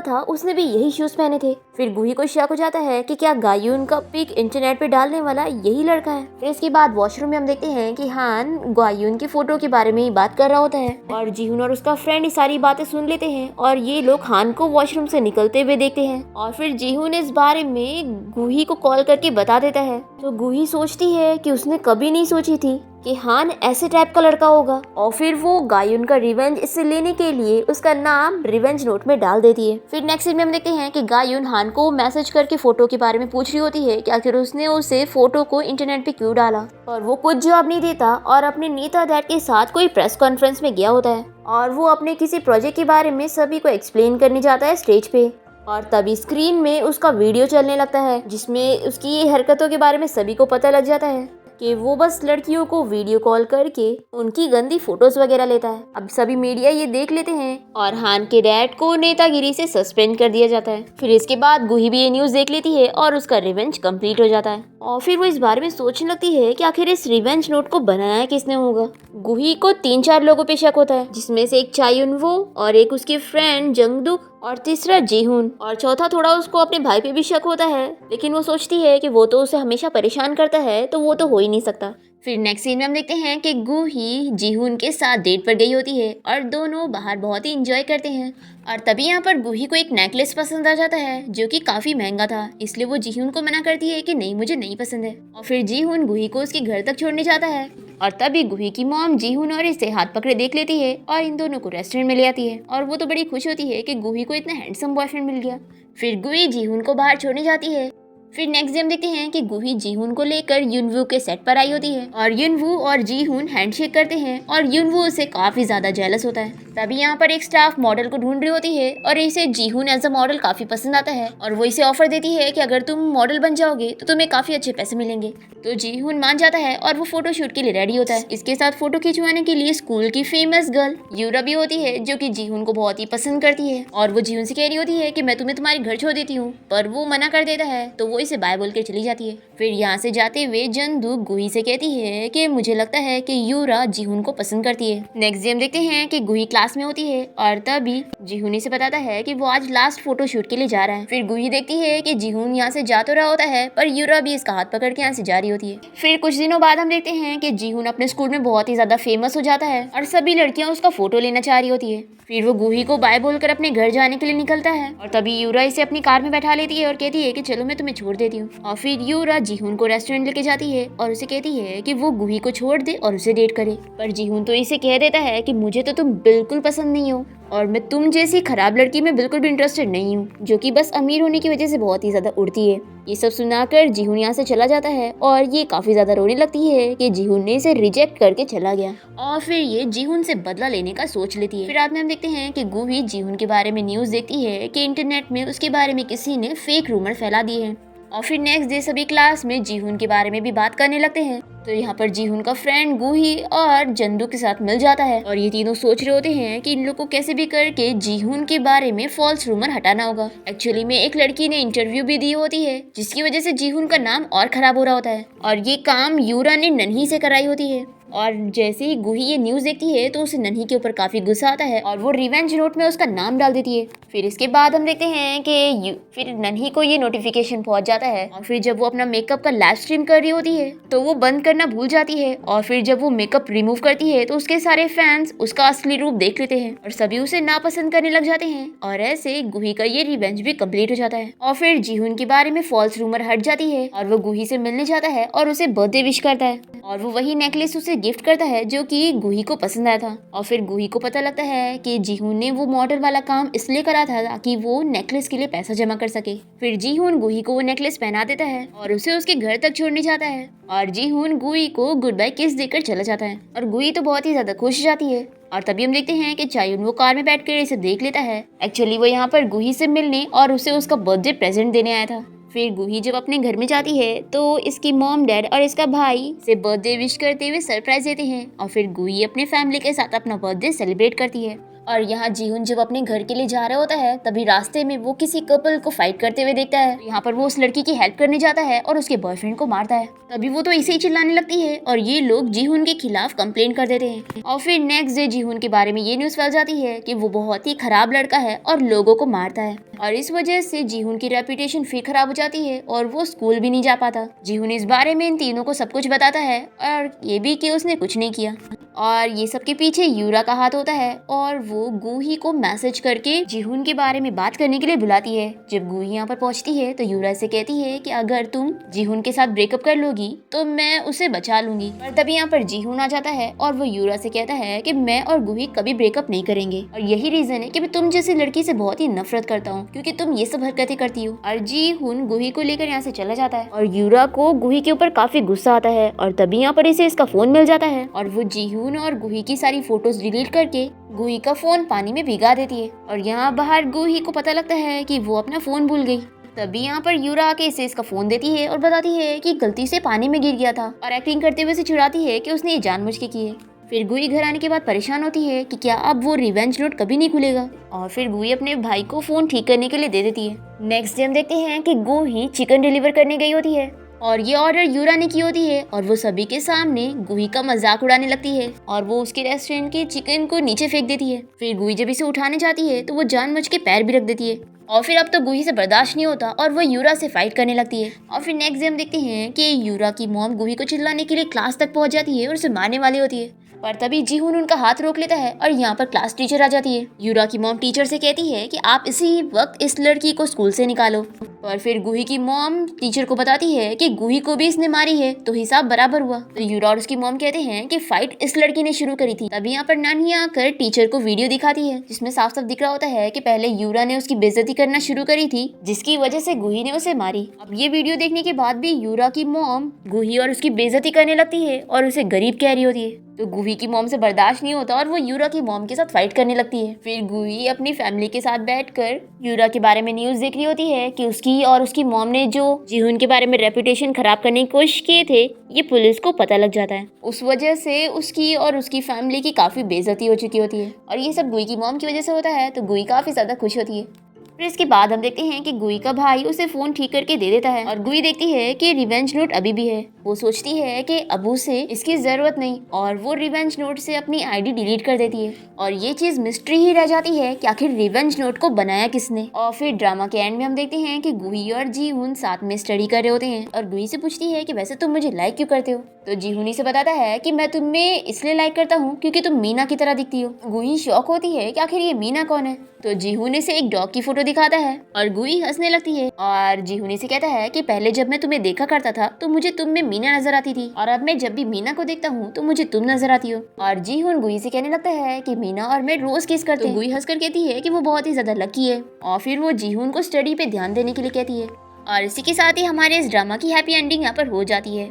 था उसने भी यही शूज पहने थे। फिर गुही को शक हो जाता है कि क्या गायुन का पिक इंटरनेट पे डालने वाला यही लड़का है। फिर इसके बाद वॉशरूम में हम देखते हैं कि हान गायुन की फोटो के बारे में ही बात कर रहा होता है और जीहुन और उसका फ्रेंड सारी बातें सुन लेते हैं और ये लोग हान को वॉशरूम से निकलते हुए देखते हैं और फिर जीहुन इस बारे में गुही को कॉल करके बता देता है तो गुही सोचती है कि उसने कभी नहीं सोची थी कि हान ऐसे टाइप का लड़का होगा, और फिर वो गायुन का रिवेंज इससे लेने के लिए उसका नाम रिवेंज नोट में डाल देती है। फिर नेक्स्ट सीन में हम देखते हैं कि गायुन हान को मैसेज करके फोटो के बारे में पूछ रही होती है कि आखिर उसने उसे फोटो को इंटरनेट पे क्यों डाला, और वो कुछ जवाब नहीं देता और अपने नीता डैड के साथ कोई प्रेस कॉन्फ्रेंस में गया होता है और वो अपने किसी प्रोजेक्ट के बारे में सभी को एक्सप्लेन करने जाता है स्टेज पे। और तभी स्क्रीन में उसका वीडियो चलने लगता है जिसमें उसकी ये हरकतों के बारे में सभी को पता लग जाता है कि वो बस लड़कियों को वीडियो कॉल करके उनकी गंदी फोटोज वगैरह लेता है। अब सभी मीडिया ये देख लेते हैं और हान के डैड को नेतागिरी से सस्पेंड कर दिया जाता है। फिर इसके बाद गुही भी ये न्यूज़ देख लेती है और उसका रिवेंज कंप्लीट हो जाता है और फिर वो इस बारे में सोचने लगती है कि आखिर इस रिवेंज नोट को बनाया किसने होगा। गुही को 3-4 लोगों पे शक होता है, जिसमें से एक चायुन वो और एक उसकी फ्रेंड जंगदुक और तीसरा जीहुन, और चौथा थोड़ा उसको अपने भाई पे भी शक होता है, लेकिन वो सोचती है कि वो तो उसे हमेशा परेशान करता है तो वो तो हो ही नहीं सकता। फिर नेक्स्ट सीन में हम देखते हैं कि गुही जीहुन के साथ डेट पर गई होती है और दोनों बाहर बहुत ही इंजॉय करते हैं। और तभी यहाँ पर गुही को एक नेकलेस पसंद आ जाता है जो कि काफी महंगा था, इसलिए वो जीहुन को मना करती है कि नहीं, मुझे नहीं पसंद है। और फिर जीहुन गुही को उसके घर तक छोड़ने जाता है और तभी गुही की मॉम जीहुन और इसे हाथ पकड़े देख लेती है और इन दोनों को रेस्टोरेंट में ले आती है और वो तो बड़ी खुश होती है कि गुही को इतना हैंडसम बॉयफ्रेंड मिल गया। फिर गुही जीहुन को बाहर छोड़ने जाती है। फिर नेक्स्ट डे हम देखते हैं कि गुही जीहुन को लेकर युनवू के सेट पर आई होती है और युनवू और जीहुन हैंडशेक करते हैं और युनवू उसे काफी ज्यादा जेलस होता है। तभी यहाँ पर एक स्टाफ मॉडल को ढूंढ रही होती है और इसे जीहुन एज अ मॉडल काफी पसंद आता है और वो इसे ऑफर देती है कि अगर तुम मॉडल बन जाओगे तो तुम्हें काफी अच्छे पैसे मिलेंगे। तो जीहुन मान जाता है और वो फोटो शूट के लिए रेडी होता है। इसके साथ फोटो खिंचवाने के लिए स्कूल की फेमस गर्ल यूरा भी होती है जो कि जीहुन को बहुत ही पसंद करती है और वो जीहुन से कह रही होती है कि मैं तुम्हें तुम्हारे घर छोड़ देती हूँ, पर वो मना कर देता है तो वो इसे बाय बोल के चली जाती है। फिर यहाँ से जाते हुए जंदू गुही से कहती है कि मुझे लगता है कि यूरा जीहुन को पसंद करती है। नेक्स्ट डे हम देखते हैं कि गुही क्लास में होती है और तभी जीहुन से बताता है कि वो आज लास्ट फोटो शूट के लिए जा रहा है। फिर गुही देखती है कि जीहुन यहाँ से जा तो रहा होता है पर यूरा भी इसका हाथ पकड़ के यहाँ से जा रही होती है। फिर कुछ दिनों बाद हम देखते हैं कि जीहुन अपने स्कूल में बहुत ही ज्यादा फेमस हो जाता है और सभी लड़कियां उसका फोटो लेना चाह रही होती है। फिर वो गुही को बाय बोलकर अपने घर जाने के लिए निकलता है और तभी यूरा इसे अपनी कार में बैठा लेती है और कहती है कि चलो मैं तुम्हें छोड़ देती हूँ। और फिर यूरा जीहुन को रेस्टोरेंट लेके जाती है और उसे कहती है कि वो गुही को छोड़ दे और उसे डेट करे, पर जीहुन तो इसे कह देता है कि मुझे तो तुम बिल्कुल पसंद नहीं हो और मैं तुम जैसी खराब लड़की में बिल्कुल भी इंटरेस्टेड नहीं हूँ, जो कि बस अमीर होने की वजह से बहुत ही ज्यादा उड़ती है। ये सब सुनाकर जीहुन यहाँ से चला जाता है और ये काफी ज्यादा रोने लगती है कि जीहुन ने इसे रिजेक्ट करके चला गया और फिर ये जीहुन से बदला लेने का सोच लेती है। फिर रात में हम देखते हैं कि गुही जीहुन के बारे में न्यूज देखती है कि इंटरनेट में उसके बारे में किसी ने फेक रूमर फैला दिए हैं। और फिर नेक्स्ट डे सभी क्लास में जीहुन के बारे में भी बात करने लगते हैं। तो यहाँ पर जीहुन का फ्रेंड गुही और जंदू के साथ मिल जाता है और ये तीनों सोच रहे होते हैं कि इन लोग को कैसे भी करके जीहुन के बारे में फॉल्स रूमर हटाना होगा। एक्चुअली में एक लड़की ने इंटरव्यू भी दी होती है जिसकी वजह से जीहुन का नाम और खराब हो रहा होता है और ये काम यूरा ने नन्ही से कराई होती है। और जैसे ही गुही ये न्यूज़ देखती है तो उसे नन्ही के ऊपर काफ़ी गुस्सा आता है और वो रिवेंज नोट में उसका नाम डाल देती है। फिर इसके बाद हम देखते हैं कि फिर नन्ही को ये नोटिफिकेशन पहुंच जाता है और फिर जब वो अपना मेकअप का लाइव स्ट्रीम कर रही होती है तो वो बंद करना भूल जाती है और फिर जब वो मेकअप रिमूव करती है तो उसके सारे फैंस उसका असली रूप देख लेते हैं और सभी उसे नापसंद करने लग जाते हैं और ऐसे गुही का ये रिवेंज भी कंप्लीट हो जाता है। और फिर जीहुन के बारे में फॉल्स रूमर हट जाती है और वो गुही से मिलने जाता है और उसे बर्थडे विश करता है और वो वही नेकलेस उसे गिफ्ट करता है जो कि गुही को पसंद आया था। और फिर गुही को पता लगता है कि जीहुन ने वो मॉडल वाला काम इसलिए करा था ताकि वो नेकलेस के लिए पैसा जमा कर सके। फिर जीहुन गुही को वो नेकलेस पहना देता है और उसे उसके घर तक छोड़ने जाता है और जीहुन गुही को गुड बाय किस देकर चला जाता है और गुही तो बहुत ही ज्यादा खुश हो जाती है। और तभी हम देखते हैं कि चायुन वो कार में बैठकर इसे देख लेता है। एक्चुअली वो यहाँ पर गुही से मिलने और उसे उसका बर्थडे प्रेजेंट देने आया था। फिर गुही जब अपने घर में जाती है तो इसकी मॉम डैड और इसका भाई से बर्थडे विश करते हुए सरप्राइज देते हैं और फिर गुही अपने फैमिली के साथ अपना बर्थडे सेलिब्रेट करती है। और यहाँ जीहुन जब अपने घर के लिए जा रहा होता है तभी रास्ते में वो किसी कपल को फाइट करते हुए देखता है। यहाँ पर वो उस लड़की की हेल्प करने जाता है और उसके बॉयफ्रेंड को मारता है। तभी वो तो इसे ही चिल्लाने लगती है और ये लोग जीहुन के खिलाफ कंप्लेंट कर देते हैं। और फिर नेक्स्ट डे जीहुन के बारे में ये न्यूज फैल जाती है कि वो बहुत ही खराब लड़का है और लोगों को मारता है और इस वजह से जीहुन की रेपुटेशन फिर खराब हो जाती है और वो स्कूल भी नहीं जा पाता। जीहुन इस बारे में इन तीनों को सब कुछ बताता है और ये भी कि उसने कुछ नहीं किया। और ये सबके पीछे यूरा का हाथ होता है और वो गूही को मैसेज करके जीहुन के बारे में बात करने के लिए बुलाती है। जब गूही यहाँ पर पहुंचती है तो यूरा से कहती है कि अगर तुम जीहुन के साथ ब्रेकअप कर लोगी तो मैं उसे बचा लूंगी। पर तभी यहाँ पर जीहुन आ जाता है और वो यूरा से कहता है कि मैं और गूही कभी ब्रेकअप नहीं करेंगे और यही रीजन है कि मैं तुम जैसी लड़की से बहुत ही नफरत करता हूँ क्योंकि तुम ये सब हरकतें करती हो। और जीहुन गूही को लेकर यहाँ से चला जाता है और यूरा को गूही के ऊपर काफी गुस्सा आता है और तभी यहाँ पर इसे इसका फोन मिल जाता है और वो जीहुन और गूही की सारी फोटोज डिलीट करके गूही का फोन पानी में भिगा देती है। और यहाँ बाहर गूही को पता लगता है कि वो अपना फोन भूल गई। तभी यहाँ पर यूरा आके इसे इसका फोन देती है और बताती है कि गलती से पानी में गिर गया था और एक्टिंग करते हुए से चिढ़ाती है कि उसने ये जानबूझ के की है। फिर गूही घर आने के बाद परेशान होती है कि क्या अब वो रिवेंज नोट कभी नहीं खुलेगा और फिर गूही अपने भाई को फोन ठीक करने के लिए दे देती है। नेक्स्ट डे हम देखते हैं कि गूही चिकन डिलीवर करने गई होती है और ये ऑर्डर यूरा ने की होती है और वो सभी के सामने गूही का मजाक उड़ाने लगती है और वो उसके रेस्टोरेंट के चिकन को नीचे फेंक देती है। फिर गूही जब इसे उठाने जाती है तो वो जानबूझ के पैर भी रख देती है और फिर अब तो गूही से बर्दाश्त नहीं होता और वो यूरा से फाइट करने लगती है। और फिर नेक्स्ट डे हम देखते हैं कि यूरा की मॉम गूही को चिल्लाने के लिए क्लास तक पहुंच जाती है और उसे मारने वाली होती है। पर तभी जीहुन उनका हाथ रोक लेता है और यहाँ पर क्लास टीचर आ जाती है। यूरा की मॉम टीचर से कहती है कि आप इसी वक्त इस लड़की को स्कूल से निकालो। और फिर गूही की मॉम टीचर को बताती है कि गूही को भी इसने मारी है तो हिसाब बराबर हुआ। तो यूरा और उसकी मॉम कहते हैं कि फाइट इस लड़की ने शुरू करी थी। तभी यहाँ पर नानी आकर टीचर को वीडियो दिखाती है जिसमें साफ साफ दिख रहा होता है कि पहले यूरा ने उसकी बेइज्जती करना शुरू करी थी जिसकी वजह से गूही ने उसे मारी। अब ये वीडियो देखने के बाद भी यूरा की मॉम गूही और उसकी बेइज्जती करने लगती है और उसे गरीब कह रही होती है। तो गूही की मॉम से बर्दाश्त नहीं होता और वो यूरा की मॉम के साथ फाइट करने लगती है। फिर गूही अपनी फैमिली के साथ बैठकर यूरा के बारे में न्यूज़ देख रही होती है कि उसकी और उसकी मॉम ने जो जीहुन के बारे में रेपुटेशन खराब करने की कोशिश किए थे ये पुलिस को पता लग जाता है। उस वजह से उसकी और उसकी फैमिली की काफी बेइज्जती हो चुकी होती है और ये सब गूही की मॉम की वजह से होता है। तो गूही काफी ज्यादा खुश होती है। फिर इसके बाद हम देखते हैं कि गूही का भाई उसे फोन ठीक करके दे देता है और गूही देखती है कि रिवेंज नोट अभी भी है। वो सोचती है कि अबू से इसकी जरूरत नहीं और वो रिवेंज नोट से अपनी आईडी डिलीट कर देती है और ये चीज मिस्ट्री ही रह जाती है कि आखिर रिवेंज नोट को बनाया किसने। और फिर ड्रामा के एंड में हम देखते हैं कि गूही और जीहुन साथ में स्टडी कर रहे होते हैं और गूही से पूछती है कि वैसे तुम मुझे लाइक क्यों करते हो। तो जीहुन से बताता है कि मैं तुम्हें इसलिए लाइक करता हूँ क्योंकि तुम मीना की तरह दिखती हो। गूही शॉक होती है कि आखिर ये मीना कौन है। तो जीहुन से एक डॉग की फोटो दिखाता है और गूही हंसने लगती है और जीहुन से कहता है कि पहले जब मैं तुम्हें देखा करता था तो मुझे तुम में मीना नजर आती थी और अब मैं जब भी मीना को देखता हूँ तो मुझे तुम नजर आती हो। और जीहुन गूही से कहने लगता है कि मीना और मैं रोज किस करते हैं। गूही हंसकर कहती है कि वो बहुत ही ज्यादा लकी है और फिर वो जीहुन को स्टडी पे ध्यान देने के लिए कहती है। और इसी के साथ ही हमारे इस ड्रामा की हैप्पी एंडिंग यहाँ पर हो जाती है।